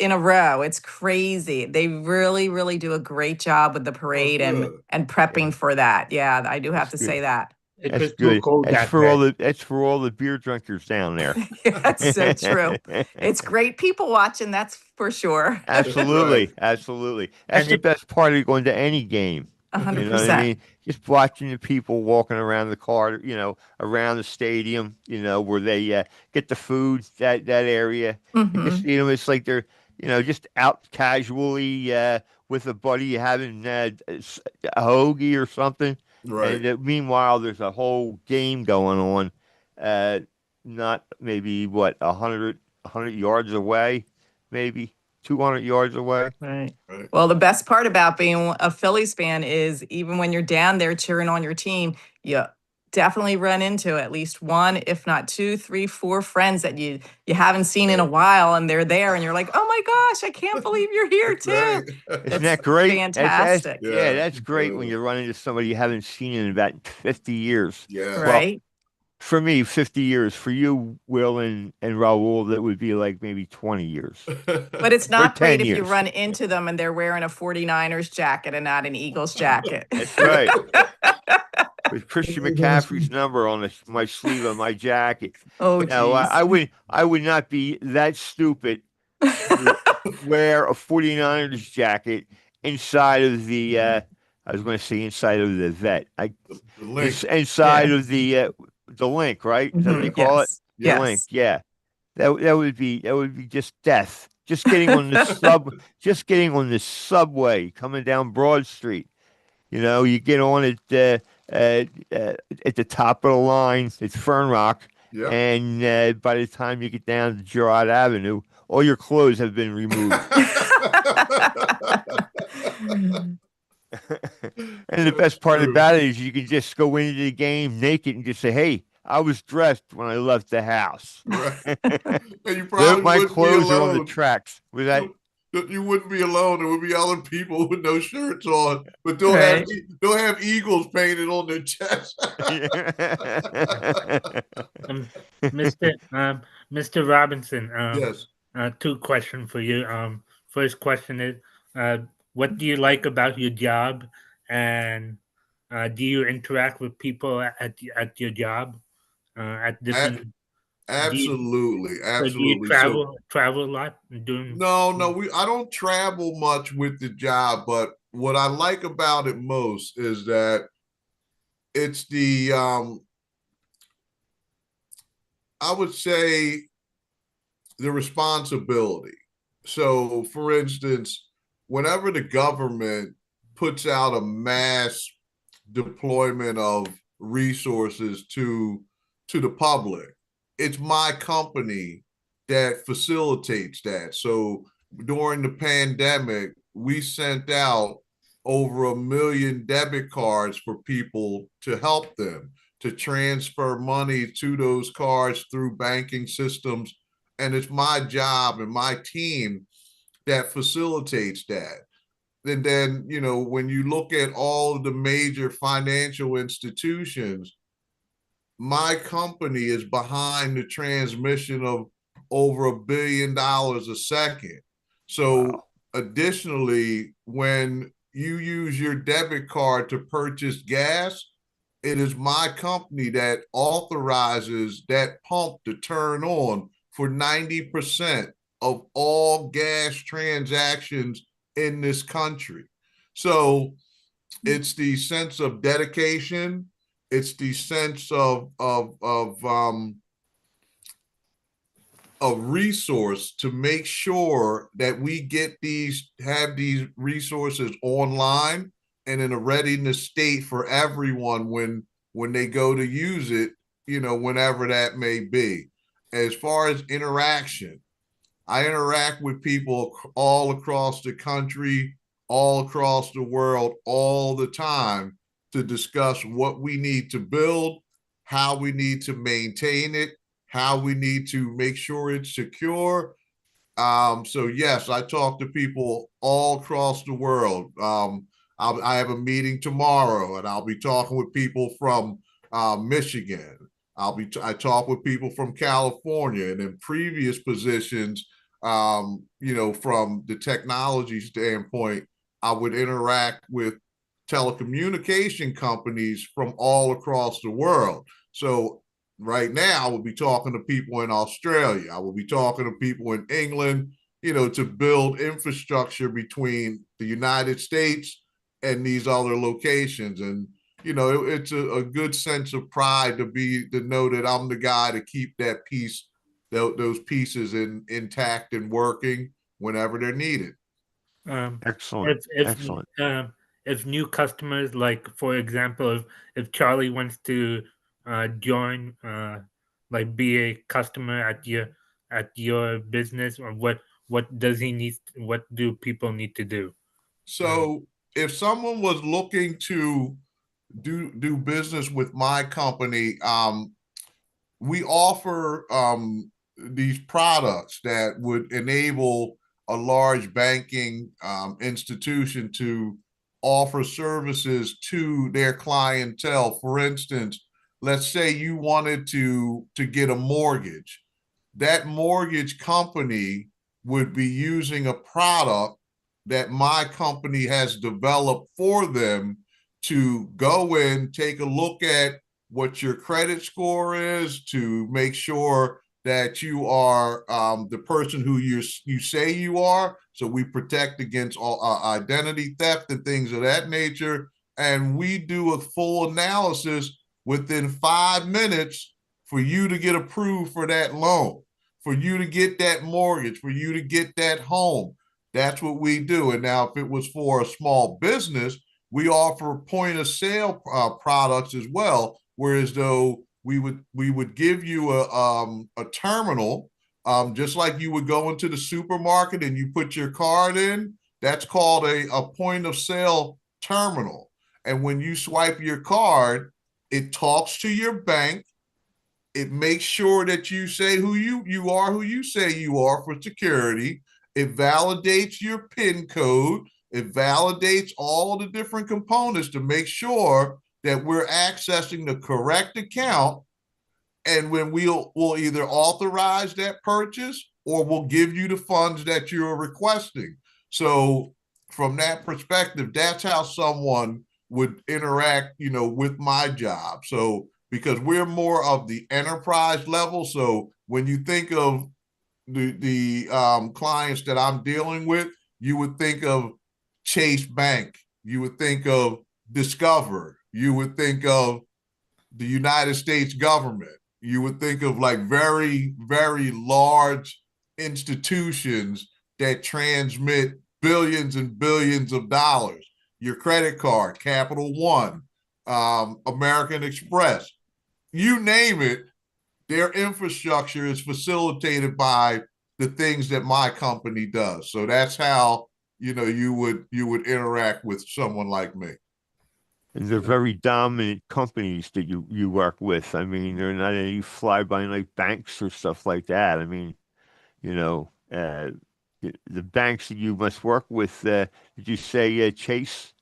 in a row. It's crazy. They really, really do a great job with the parade and prepping for that. Yeah, I do have That's to good. say that. It That's was too good. cold That's that for all day. the beer drinkers down there. That's so true. It's great people watching, that's for sure. Absolutely, absolutely. That's And the it, best part of going to any game. You know what I 100%. mean? Just watching the people walking around the car, around the stadium, where they get the food, that area, and just, Hmm. it's like they're, just out casually with a buddy having a hoagie or something. Right. And meanwhile, there's a whole game going on, uh, not maybe what, 100 yards away, maybe 200 yards away. Right. Right. Well, the best part about being a Phillies fan is even when you're down there cheering on your team, you definitely run into at least one, if not two, three, four friends that you haven't seen in a while, and they're there, and you're like, "Oh my gosh, I can't believe you're here too." Right. Isn't It's that great? fantastic, Yeah, Yeah. that's great when you run into somebody you haven't seen in about 50 years. Yeah. Well, right? for me, 50 years. For you, Will and Raul, that would be like maybe 20 years But it's or not 10 great if you years. run into them and they're wearing a 49ers jacket and not an Eagles jacket. That's right. With Christian McCaffrey's number on my sleeve of my jacket. Oh, No, geez. I would not be that stupid to wear a 49ers jacket inside of I was going to say inside of the vet. The link. It's inside Yeah. of the link, right? Is that what they Mhm. call it? Yes. The link. Yes. Yeah. That would be just death. Just getting on just getting on the subway coming down Broad Street. You get on it uh, at the top of the line. It's Fern Rock, Yep. and by the time you get down to Girard Avenue, all your clothes have been removed. And the best part True. about it is you can just go into the game naked and just say, "Hey, I was dressed when I left the house. Right. And you probably My wouldn't be clothes are on the alone. tracks." Was that? You wouldn't be alone. There would be other people with no shirts on, but Right. they'll have eagles painted on their chest. Mr. Mr. Robinson, Yes. two questions for you. First question is, what do you like about your job, and do you interact with people at your job, at different? Do you, Absolutely. so do you Absolutely. So travel a lot and doing? no, I don't travel much with the job, but what I like about it most is that it's the I would say the responsibility. So, for instance, whenever the government puts out a mass deployment of resources to the public, it's my company that facilitates that. So, during the pandemic, we sent out over 1 million debit cards for people to help them to transfer money to those cards through banking systems. And it's my job and my team that facilitates that. And then, when you look at all of the major financial institutions, my company is behind the transmission of over $1 billion a second. So, Wow. additionally, when you use your debit card to purchase gas, it is my company that authorizes that pump to turn on for 90% of all gas transactions in this country. So it's the sense of dedication. It's the sense of resource to make sure that we have these resources online and in a readiness state for everyone when they go to use it, whenever that may be. As far as interaction, I interact with people all across the country, all across the world, all the time to discuss what we need to build, how we need to maintain it, how we need to make sure it's secure. So yes, I talk to people all across the world. I have a meeting tomorrow, and I'll be talking with people from Michigan. I talk with people from California, and in previous positions, From the technology standpoint, I would interact with telecommunication companies from all across the world. So right now, I will be talking to people in Australia. I will be talking to people in England, to build infrastructure between the United States and these other locations. And, it's a good sense of pride to know that I'm the guy to keep that piece, those pieces intact and working whenever they're needed. Excellent. If Excellent. if new customers, like for example, if Charlie wants to join, like be a customer at your business, or what does he need? What do people need to do? So if someone was looking to do business with my company, we offer these products that would enable a large banking institution to offer services to their clientele. For instance, let's say you wanted to get a mortgage. That mortgage company would be using a product that my company has developed for them to go in, take a look at what your credit score is, to make sure that you are the person who you say you are. So we protect against all identity theft and things of that nature. And we do a full analysis within 5 minutes for you to get approved for that loan, for you to get that mortgage, for you to get that home. That's what we do. And now if it was for a small business, we offer point of sale products as well. Whereas though we would give you a terminal, just like you would go into the supermarket and you put your card in. That's called a point of sale terminal. And when you swipe your card, it talks to your bank. It makes sure that you say who you are, who you say you are for security. It validates your PIN code. It validates all of the different components to make sure that we're accessing the correct account. And when we'll either authorize that purchase or we'll give you the funds that you're requesting. So from that perspective, that's how someone would interact, with my job. So because we're more of the enterprise level. So when you think of the clients that I'm dealing with, you would think of Chase Bank, you would think of Discover, you would think of the United States government, you would think of like very, very large institutions that transmit billions and billions of dollars. Your credit card, Capital One, American Express, you name it, their infrastructure is facilitated by the things that my company does. So that's how you would interact with someone like me. And they're very dominant companies that you work with. I mean, they're not any fly-by-night banks or stuff like that. I mean, the banks that you must work with. Did you say Chase?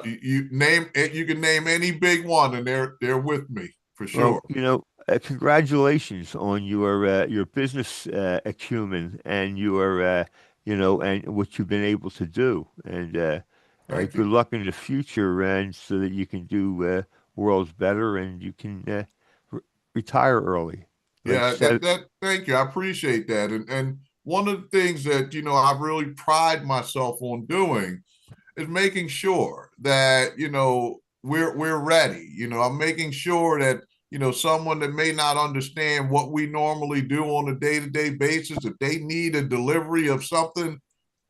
You name it. You can name any big one, and they're with me for sure. Well, congratulations on your business acumen and your and what you've been able to do. And Thank good you. luck in the future, and so that you can do worlds better and you can retire early. Yeah, thank you. I appreciate that. And one of the things that I really pride myself on doing is making sure that we're ready. I'm making sure that someone that may not understand what we normally do on a day-to-day basis, if they need a delivery of something,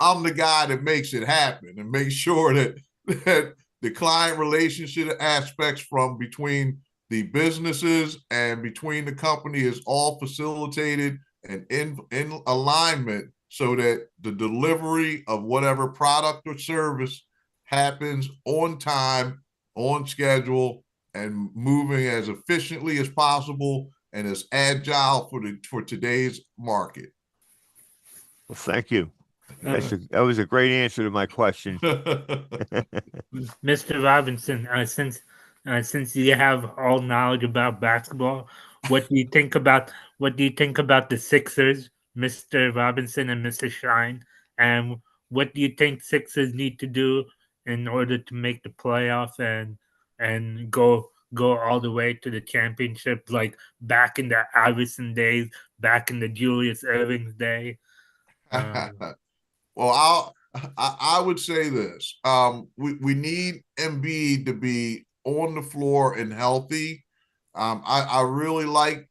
I'm the guy that makes it happen and make sure that the client relationship aspects from between the businesses and between the company is all facilitated and in alignment so that the delivery of whatever product or service happens on time, on schedule, and moving as efficiently as possible and as agile for today's market. Well, thank you. That was a great answer to my question. Mr. Robinson, since you have all knowledge about basketball, what do you think about the Sixers Mr. Robinson and Mr. Shine? And what do you think Sixers need to do in order to make the playoffs and go all the way to the championship, like back in the Iverson days, back in the Julius Erving's day? Um, Well, I would say this. We need Embiid to be on the floor and healthy. I really like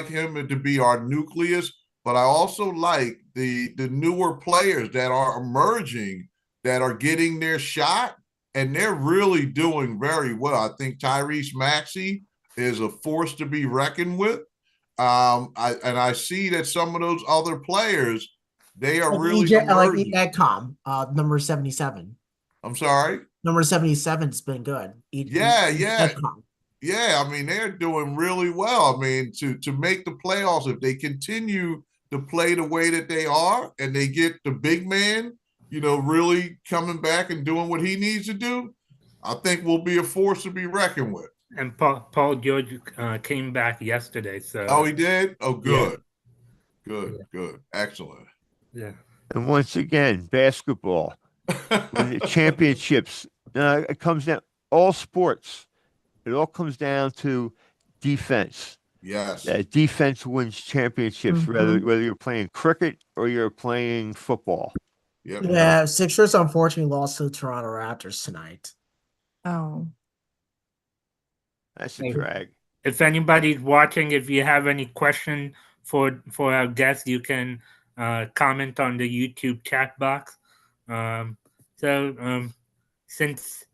him to be our nucleus, but I also like the newer players that are emerging that are getting their shot, and they're really doing very well. I think Tyrese Maxey is a force to be reckoned with. I see that some of those other players, they are Like really EJ, like emerging. Edcom, number 77. I'm sorry. Number 77's been good. Yeah, yeah, Edcom. yeah. I mean, they're doing really well. I mean, to make the playoffs, if they continue to play the way that they are, and they get the big man, really coming back and doing what he needs to do, I think we'll be a force to be reckoned with. and Paul George came back yesterday, Oh, so he did? Oh, yeah, good, good, yeah, good, excellent. yeah. And once again, basketball, when the championships, it comes down, all sports, it all comes down to defense. Yes. Defense wins championships, whether Mhm. whether you're playing cricket or you're playing football. Yep. Yeah, Sixers unfortunately lost to the Toronto Raptors tonight. Oh, That's a Hey, drag. if anybody's watching, if you have any question for our guest, you can comment on the YouTube chat box. Um, so since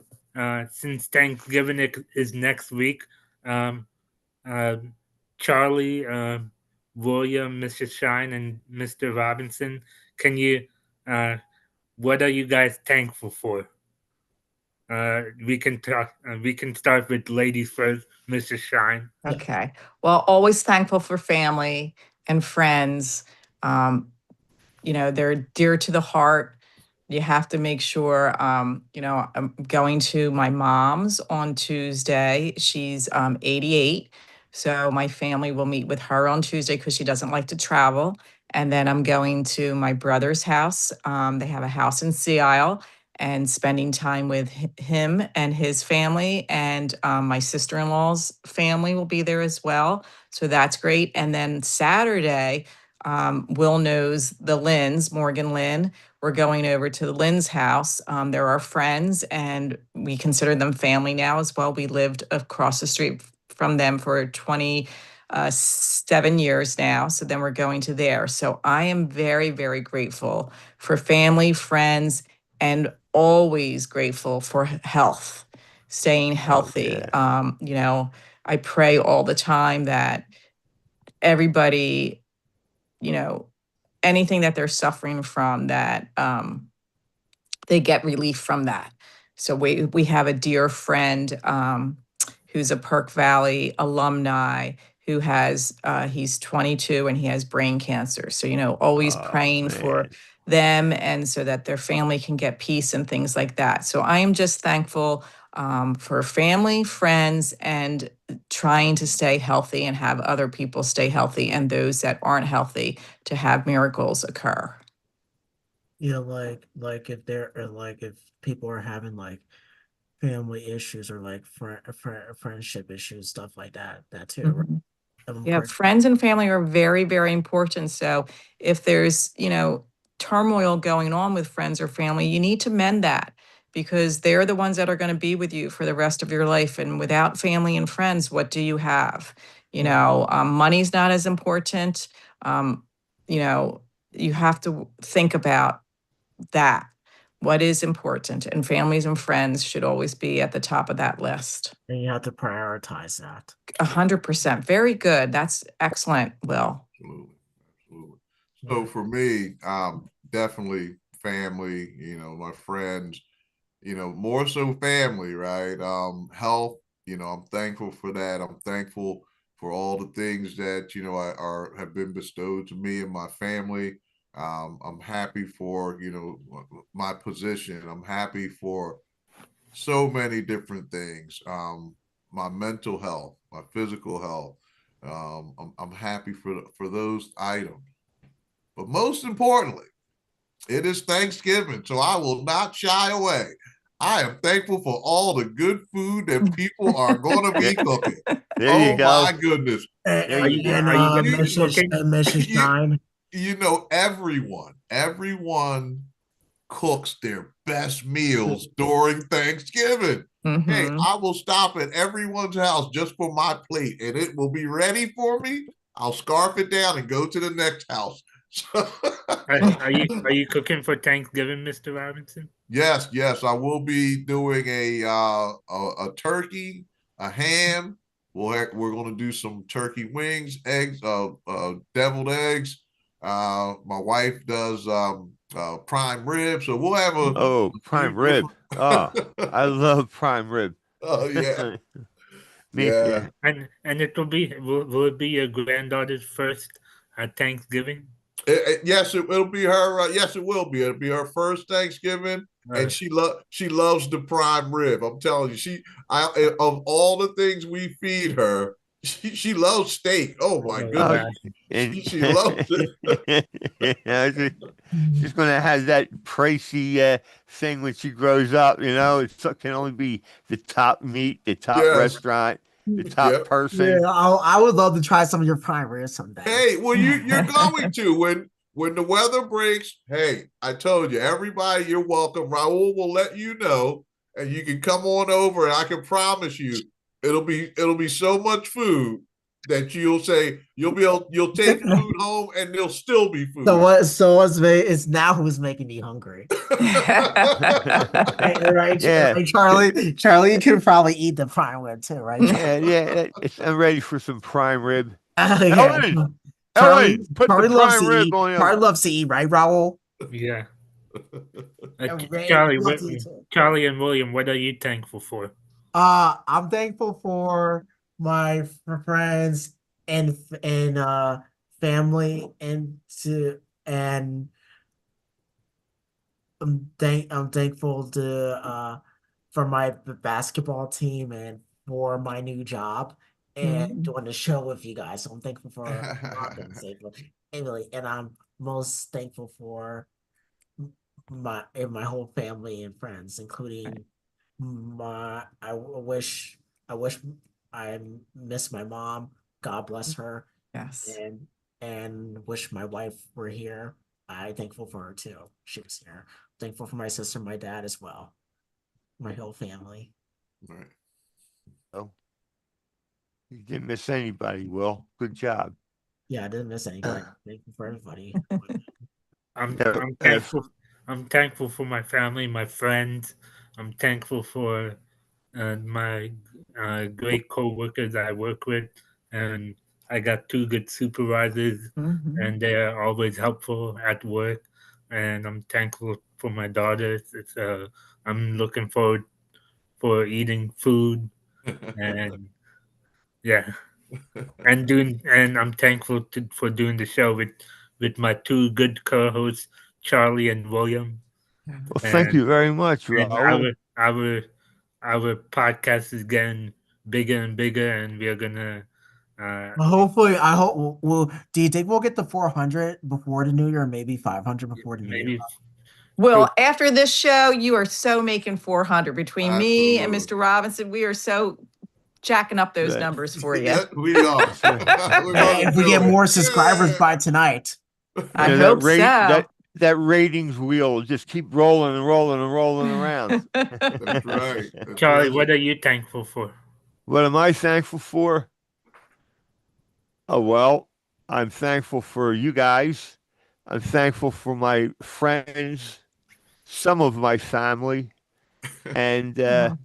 since Thanksgiving is next week, um, uh, Charlie, William, Mr. Shine, and Mr. Robinson, can you? Uh, what are you guys thankful for? We can talk. We can start with ladies first, Mr. Shine. Yeah. okay. Well, always thankful for family and friends. Um, they're dear to the heart. You have to make sure, I'm going to my mom's on Tuesday. She's 88. So my family will meet with her on Tuesday because she doesn't like to travel. And then I'm going to my brother's house. They have a house in Sea Isle and spending time with him and his family. And my sister in law's family will be there as well. So that's great. And then Saturday, Will knows the Lynn's, Morgan Lynn. We're going over to the Lynn's house. They're our friends, and we consider them family now as well. We lived across the street from them for 7 years now. So then we're going to there. So I am very, very grateful for family, friends, and always grateful for health, staying healthy. Okay. I pray all the time that everybody, you know, anything that they're suffering from, that they get relief from that. So we have a dear friend who's a Perk Valley alumni who has he's 22 and he has brain cancer. So always Oh praying for man. them and so that their family can get peace and things like that. So I am just thankful for family, friends, and trying to stay healthy and have other people stay healthy, and those that aren't healthy to have miracles occur. Like if they're or like if people are having like family issues or like friendship issues, stuff like that. That too, right? Mhm. Have them Yeah, pray. friends and family are very, very important. So if there's, turmoil going on with friends or family, you need to mend that because they're the ones that are going to be with you for the rest of your life. And without family and friends, what do you have? Money's not as important. Um, you know, you have to think about that. What is important? And families and friends should always be at the top of that list. And you have to prioritize that. 100%. Very good. That's excellent, Will. Absolutely. Absolutely. So Yeah. for me, definitely family, my friends, more so family, right? Health, I'm thankful for that. I'm thankful for all the things that, have been bestowed to me and my family. I'm happy for, my position. I'm happy for so many different things. My mental health, my physical health. I'm happy for those items. But most importantly, it is Thanksgiving, so I will not shy away. I am thankful for all the good food that people are going to be cooking. There you Oh go. my goodness. There Are you you go. are you gonna be Mrs. cooking? Mrs. You, Shine. you know, everyone cooks their best meals during Thanksgiving. Hey, Mhm. I will stop at everyone's house just for my plate and it will be ready for me. I'll scarf it down and go to the next house. So, Are you cooking for Thanksgiving, Mr. Robinson? yes, I will be doing a turkey, a ham. We're going to do some turkey wings, eggs, deviled eggs. My wife does prime rib, so we'll have a Oh, few prime rib. different. Oh, I love prime rib. Oh yeah, Me, yeah. yeah. And it will it be your granddaughter's first Thanksgiving? Yes, it'll be her. Yes, it will be. It'll be her first Thanksgiving, and Uh, she loves the prime rib. I'm telling you, of all the things we feed her, she loves steak. Oh my Oh, goodness, yeah. and she loves it. yeah, she's gonna have that pricey thing when she grows up. It can only be the top meat, the top Yes, restaurant, the top yep. Yeah, person. I would love to try some of your prime rib someday. Hey, well, you're going to when the weather breaks. Hey, I told you, everybody, you're welcome. Raul will let you know, and you can come on over. And I can promise you, it'll be so much food that you'll take food home, and there'll still be So food. what? So it's now who's making me hungry. Right, Yeah, right, Charlie. Charlie, you can probably eat the prime rib too, right? I'm ready for some prime rib. Yeah. Ellen, Charlie, Ellen, put the Charlie loves prime to rib eat. on your. Charlie loves to eat, right, Raul? Yeah. And Ray Charlie, loves to eat too. Charlie and William, what are you thankful for? I'm thankful for my friends and family and I'm thankful to for my basketball team and for my new job and Mhm. doing the show with you guys. So I'm thankful for a lot of things, thankful. And I'm most thankful for my whole family and friends, including my I wish I miss my mom. God bless her, Yes. and wish my wife were here. I'm thankful for her too. She was here. Thankful for my sister, my dad as well, my whole family. Right. Oh, you didn't miss anybody, Will. Good job. Yeah, I didn't miss anybody. Thankful for everybody. I'm Yeah, I'm thankful. I'm thankful for my family, my friends. I'm thankful for my great co-workers I work with, and I got two good supervisors, Mhm. and they're always helpful at work. And I'm thankful for my daughters. I'm looking forward for eating food, and yeah, and I'm thankful for doing the show with my two good co-hosts, Charlie and William, Well, thank and you very much, and Raul. our podcast is getting bigger and bigger, and we're gonna uh, Well, hopefully, I hope. Well, do you think we'll get to 400 before the new year, or maybe 500 before the new year? maybe Well, after this show, you are so making 400 between me and Absolutely. Mr. Robinson. We are so jacking up those That- numbers for you. Yes, we are. that's right. We're gonna If we do get it. more subscribers Yeah. by tonight. I That hope rate so. that ratings wheel will just keep rolling and rolling and rolling around. That's right. That's Charlie, right. what are you thankful for? What am I thankful for? Oh, well, I'm thankful for you guys. I'm thankful for my friends, some of my family, and the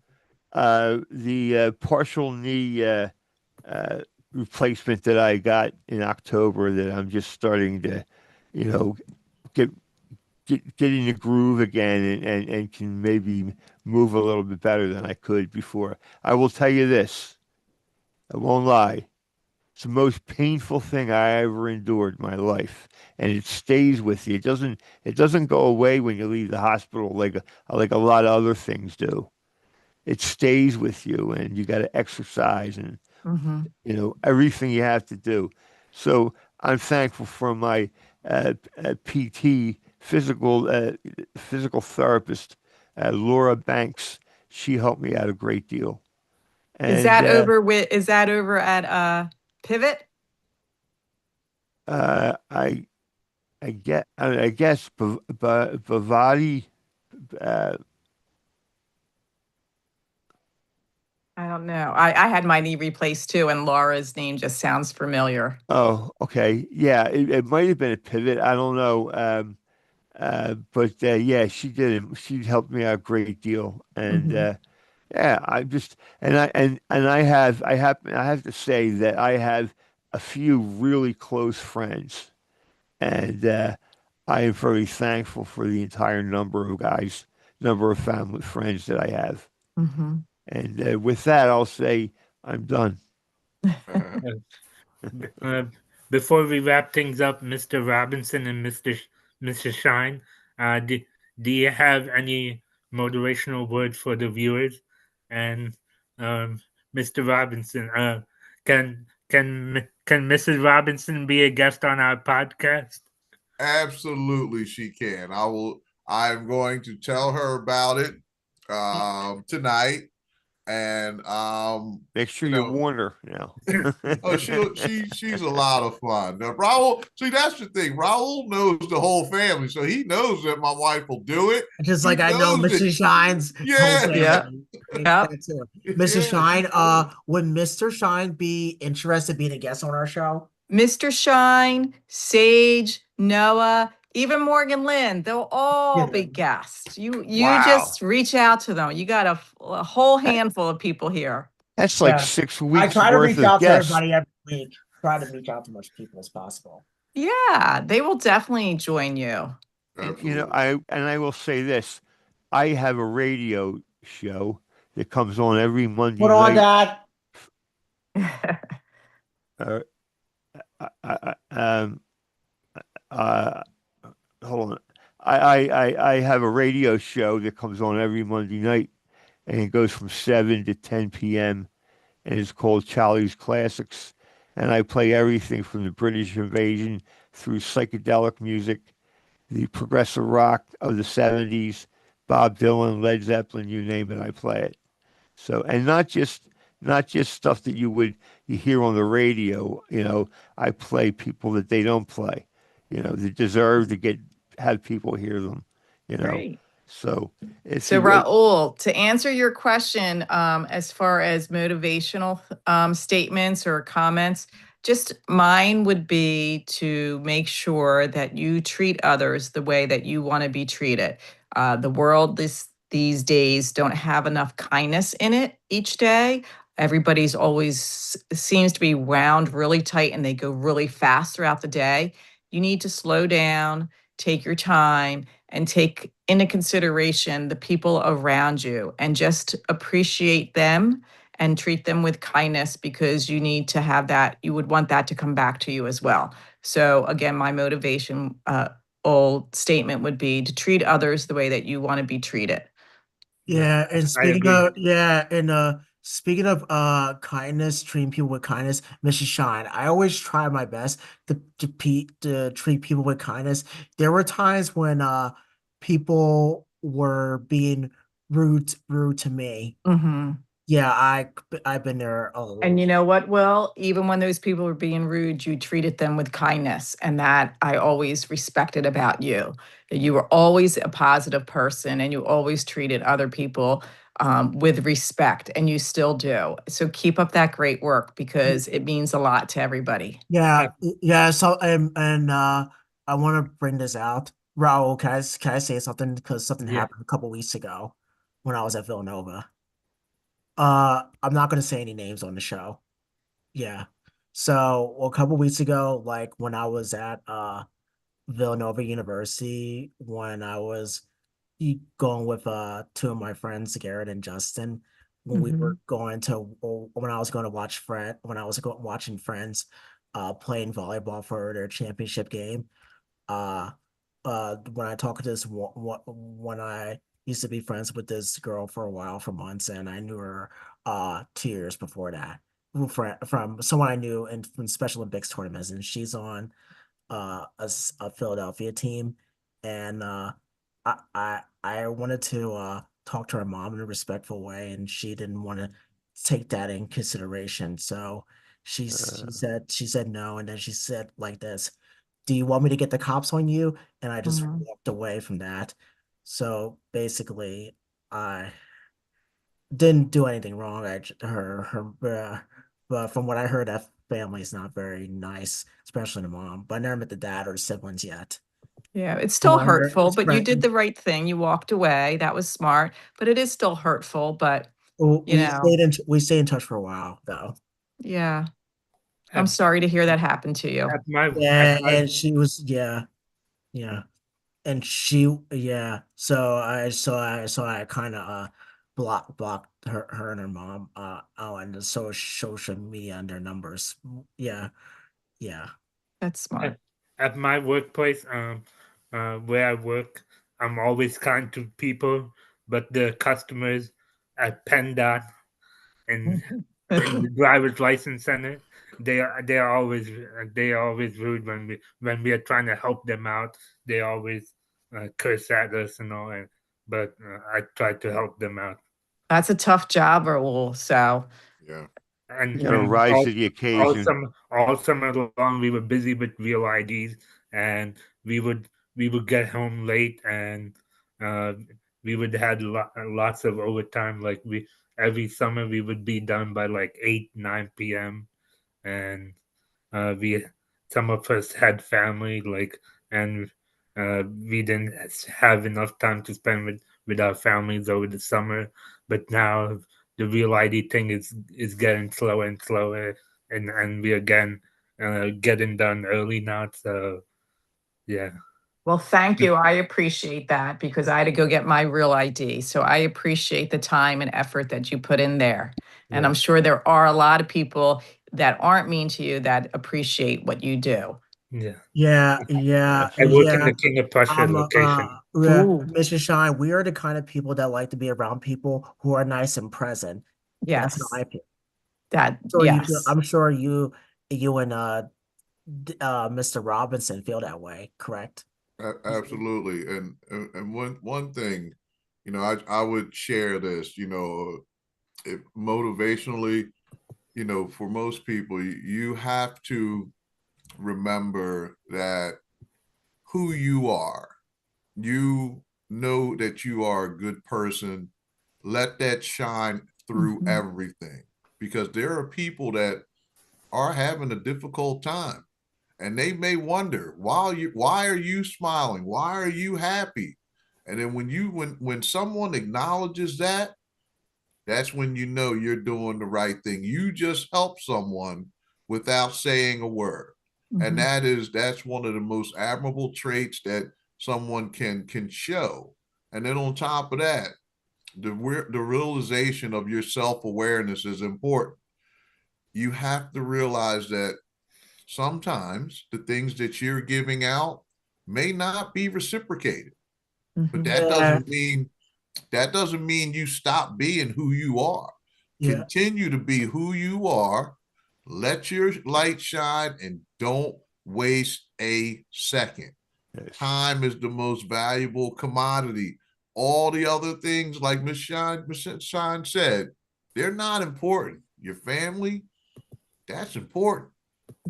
partial knee uh, replacement that I got in October that I'm just starting to, you know, get get in the groove again and can maybe move a little bit better than I could before. I will tell you this, I won't lie. It's the most painful thing I ever endured in my life, and it stays with you. It doesn't go away when you leave the hospital like a lot of other things do. It stays with you, and you got to exercise and Mhm. everything you have to do. So I'm thankful for my PT physical therapist, Laura Banks. She helped me out a great deal. Is And is that over at Pivot? I guess Bhavati. Uh, I don't know. I had my knee replaced too, and Laura's name just sounds familiar. oh, okay. Yeah, it might have been a pivot. I don't know. But yeah, she did it. She helped me out a great deal. And Mhm. yeah, I just and I have to say that I have a few really close friends, and I am very thankful for the entire number of family friends that I have. Mhm. And with that, I'll say I'm done. Uh, before we wrap things up, Mr. Robinson and Mr. Shine, uh, do, do you have any motivational words for the viewers? And Mr. Robinson, can Mrs. Robinson be a guest on our podcast? Absolutely, she can. I'm going to tell her about it tonight, and Make sure you you know, warn her now. oh, she's a lot of fun. Now, Raul, see, that's the thing. Raul knows the whole family, so he knows that my wife will do it. Just He like I know knows Mr. it. Shine's whole Yeah, Yeah. family. Yep. That too. yeah. Mr. Shine, would Mr. Shine be interested in being a guest on our show? Mr. Shine, Sage, Noah, even Morgan Lynn, they'll all be guests. You Wow. just reach out to them. You got a whole handful of people here. That's like Yeah. 6 weeks I try to worth reach of out to guests. everybody every week. Try to reach out to as much people as possible. Yeah, they will definitely join you. And Absolutely. I will say this. I have a radio show that comes on every Monday Put on night. that. Uh, um, uh, hold on. I have a radio show that comes on every Monday night, and it goes from 7 to 10 p.m. and it's called Charlie's Classics. And I play everything from the British invasion through psychedelic music, the progressive rock of the 70s, Bob Dylan, Led Zeppelin, you name it, I play it. So, and not just stuff that you hear on the radio, I play people that they don't play, that deserve to have people hear them, you know. Great. So it's So, Raul, to answer your question, as far as motivational statements or comments, just mine would be to make sure that you treat others the way that you want to be treated. The world these days don't have enough kindness in it each day. Everybody's always seems to be wound really tight and they go really fast throughout the day. You need to slow down, take your time, and take into consideration the people around you and just appreciate them and treat them with kindness because you need to have that. You would want that to come back to you as well. So, again, my motivation old statement would be to treat others the way that you want to be treated. Yeah, and I agree. speaking of kindness, treating people with kindness, Mrs. Shine, I always try my best to treat people with kindness. There were times when people were being rude to me. Mhm. Yeah, I've been there a And you lot. know what, Will? Even when those people were being rude, you treated them with kindness. And that I always respected about you. That you were always a positive person and you always treated other people with respect, and you still do. So keep up that great work because it means a lot to everybody. Yeah, yeah. So I want to bring this out. Raul, can I say something? Because something Yeah. happened a couple weeks ago when I was at Villanova. I'm not gonna say any names on the show. Yeah. So a couple weeks ago, like when I was at Villanova University, when I was going with two of my friends, Garrett and Justin, when we were Mhm. going to when I was going to watch watching friends playing volleyball for their championship game. Uh when I talked to when I used to be friends with this girl for a while, for months, and I knew her 2 years before that from someone I knew in from Special Olympics tournaments, and she's on a Philadelphia team, and I wanted to talk to her mom in a respectful way, and she didn't want to take that in consideration. So she said no, and then she said like this, "Do you want me to get the cops on you?" And I just Mhm. walked away from that. So basically, I didn't do anything wrong. But from what I heard, that family's not very nice, especially the mom. But I never met the dad or siblings yet. Yeah, it's From still what I heard, hurtful, it's but you friend. did the right thing. You walked away. That was smart, but it is still hurtful. But, you We know, stayed in touch for a while though. yeah, I'm At, sorry to hear that happened to you. at Yeah, my and she was yeah, and she so I kind of blocked her and her mom on the social media and their numbers. Yeah, yeah. That's smart. at, at my workplace, where I work, I'm always kind to people, but the customers at PennDOT and in the driver's license center, they are always rude when we are trying to help them out. They always curse at us and all, but I try to help them out. That's a tough job, Raul. So, Yeah. And You got to and rise to the occasion. all summer long we were busy with real IDs, and we would we would get home late, and uh, we would had lots of overtime. Like we every summer we would be done by like 8 9 p.m. and we some of us had family like and we didn't have enough time to spend with our families over the summer, but now the real ID thing is getting slower and slower, and we again getting done early now, so yeah. well, thank you. I appreciate that because I had to go get my real ID. So I appreciate the time and effort that you put in there. And I'm Yeah, sure there are a lot of people that aren't mean to you that appreciate what you do. yeah. That's I it. work in Yeah. the King of Prussia location. Yeah, Ooh, Mr. Shine, we are the kind of people that like to be around people who are nice and present. That's how yes. I feel. Yes. I'm sure you and Mr. Robinson feel that way, correct? Absolutely. And one thing, I would share this, if motivationally, for most people, you have to remember that who you are. You know that you are a good person. Let that shine through Mhm. everything, because there are people that are having a difficult time, and they may wonder why are you smiling, why are you happy, and then when someone acknowledges that, that's when you know you're doing the right thing. You just help someone without saying a word, and Mhm. that's one of the most admirable traits that someone can show. And then on top of that, the realization of your self-awareness is important. You have to realize that sometimes the things that you're giving out may not be reciprocated, but Mhm. Yeah, that doesn't mean you stop being who you are. yeah, Continue to be who you are. Let your light shine, and don't waste a second. Yes. Time is the most valuable commodity. All the other things, like Miss Shine said, they're not important. Your family, that's important.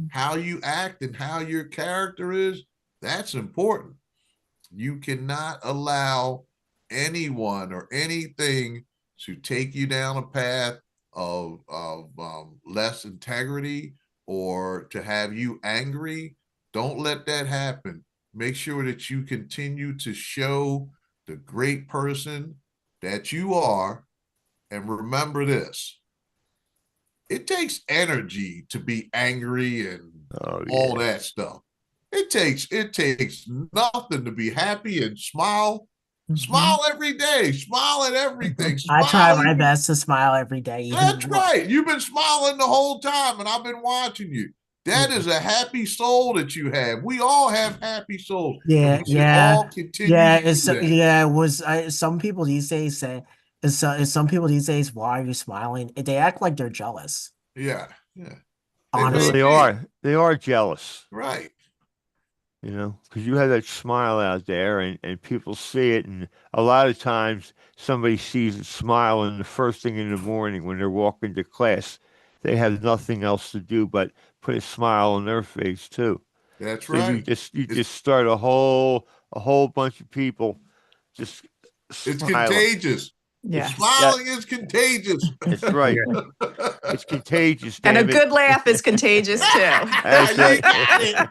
How you act and how your character is, that's important. You cannot allow anyone or anything to take you down a path of less integrity, or to have you angry. Don't let that happen. Make sure that you continue to show the great person that you are. And remember this: it takes energy to be angry and Oh all yeah. that stuff. It takes nothing to be happy and smile. Mhm. Smile every day. Smile at everything. I try Smile my even. best to smile every day, That's right. You've been smiling the whole time, and I've been watching you. yeah, That is a happy soul that you have. We all have happy souls, and yeah, we should yeah, all continue to do that. It was some people these days say, some people these days, why are you smiling? They act like they're jealous. Yeah, yeah. They No, may Honestly, they be are. They are jealous. right. You know, because you have that smile out there, and people see it, and a lot of times somebody sees a smile, and the first thing in the morning when they're walking to class, they have nothing else to do but put a smile on their face too. That's So you right. just start a whole bunch of people just It's smiling. contagious. Yes. Smiling is contagious. That's right. Yeah. It's contagious, And a damn it. good laugh is contagious too. That's You right. got it.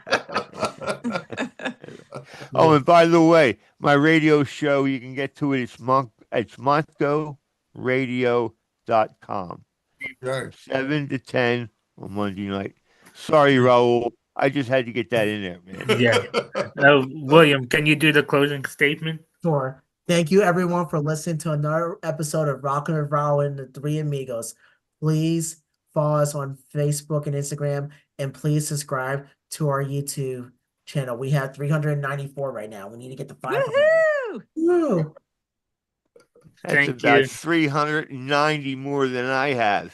Oh, and by the way, my radio show, you can get to it. It's moncoradio.com Okay. from 7 to 10 on Monday night. Sorry, Raul. I just had to get that in there, man. Yeah. William, can you do the closing statement? Sure. Thank you, everyone, for listening to another episode of Rockin' with Rahul and the Three Amigos. Please follow us on Facebook and Instagram, and please subscribe to our YouTube channel. We have 394 right now. We need to get to 500. Woohoo! Woo! That's Thank about you. 390 more than I have.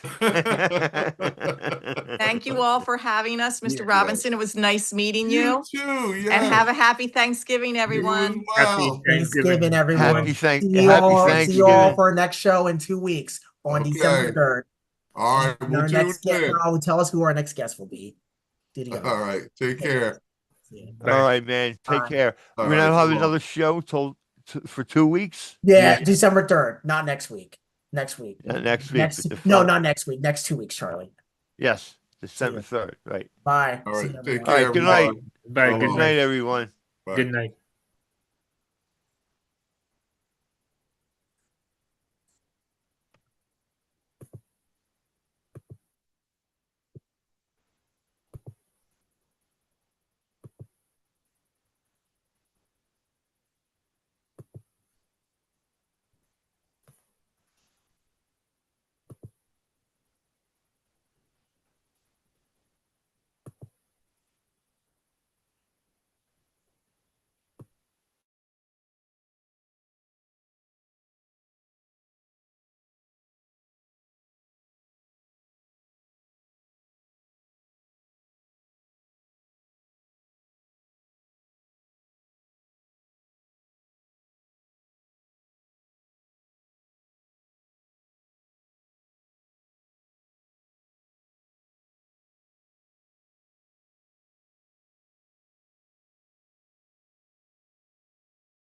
Thank you all for having us, Mr. Yeah. Robinson. It was nice meeting you. too. Yeah. And have a happy Thanksgiving, You as everyone. Happy well. Thanksgiving, everyone. Happy See you Happy all Thanksgiving. for our next show in 2 weeks on Okay. December 3rd. All right. And We'll our tune next guest, in. Rahul, tell us who our next guest will be. Do it again. All right. Take care. Yeah. All right, man. Take Bye. care. All We're right, not having so long. another show for 2 weeks. Yeah, December 3rd, not next week. Next week. Not next week. Next, but the no, following- not next week. Next 2 weeks, Charlie. Yes, December 3rd. Right. Bye. All See right. you, Take everyone. All right. care. Good night. Bye. So Good long. Good night, night. everyone. Bye. Good night.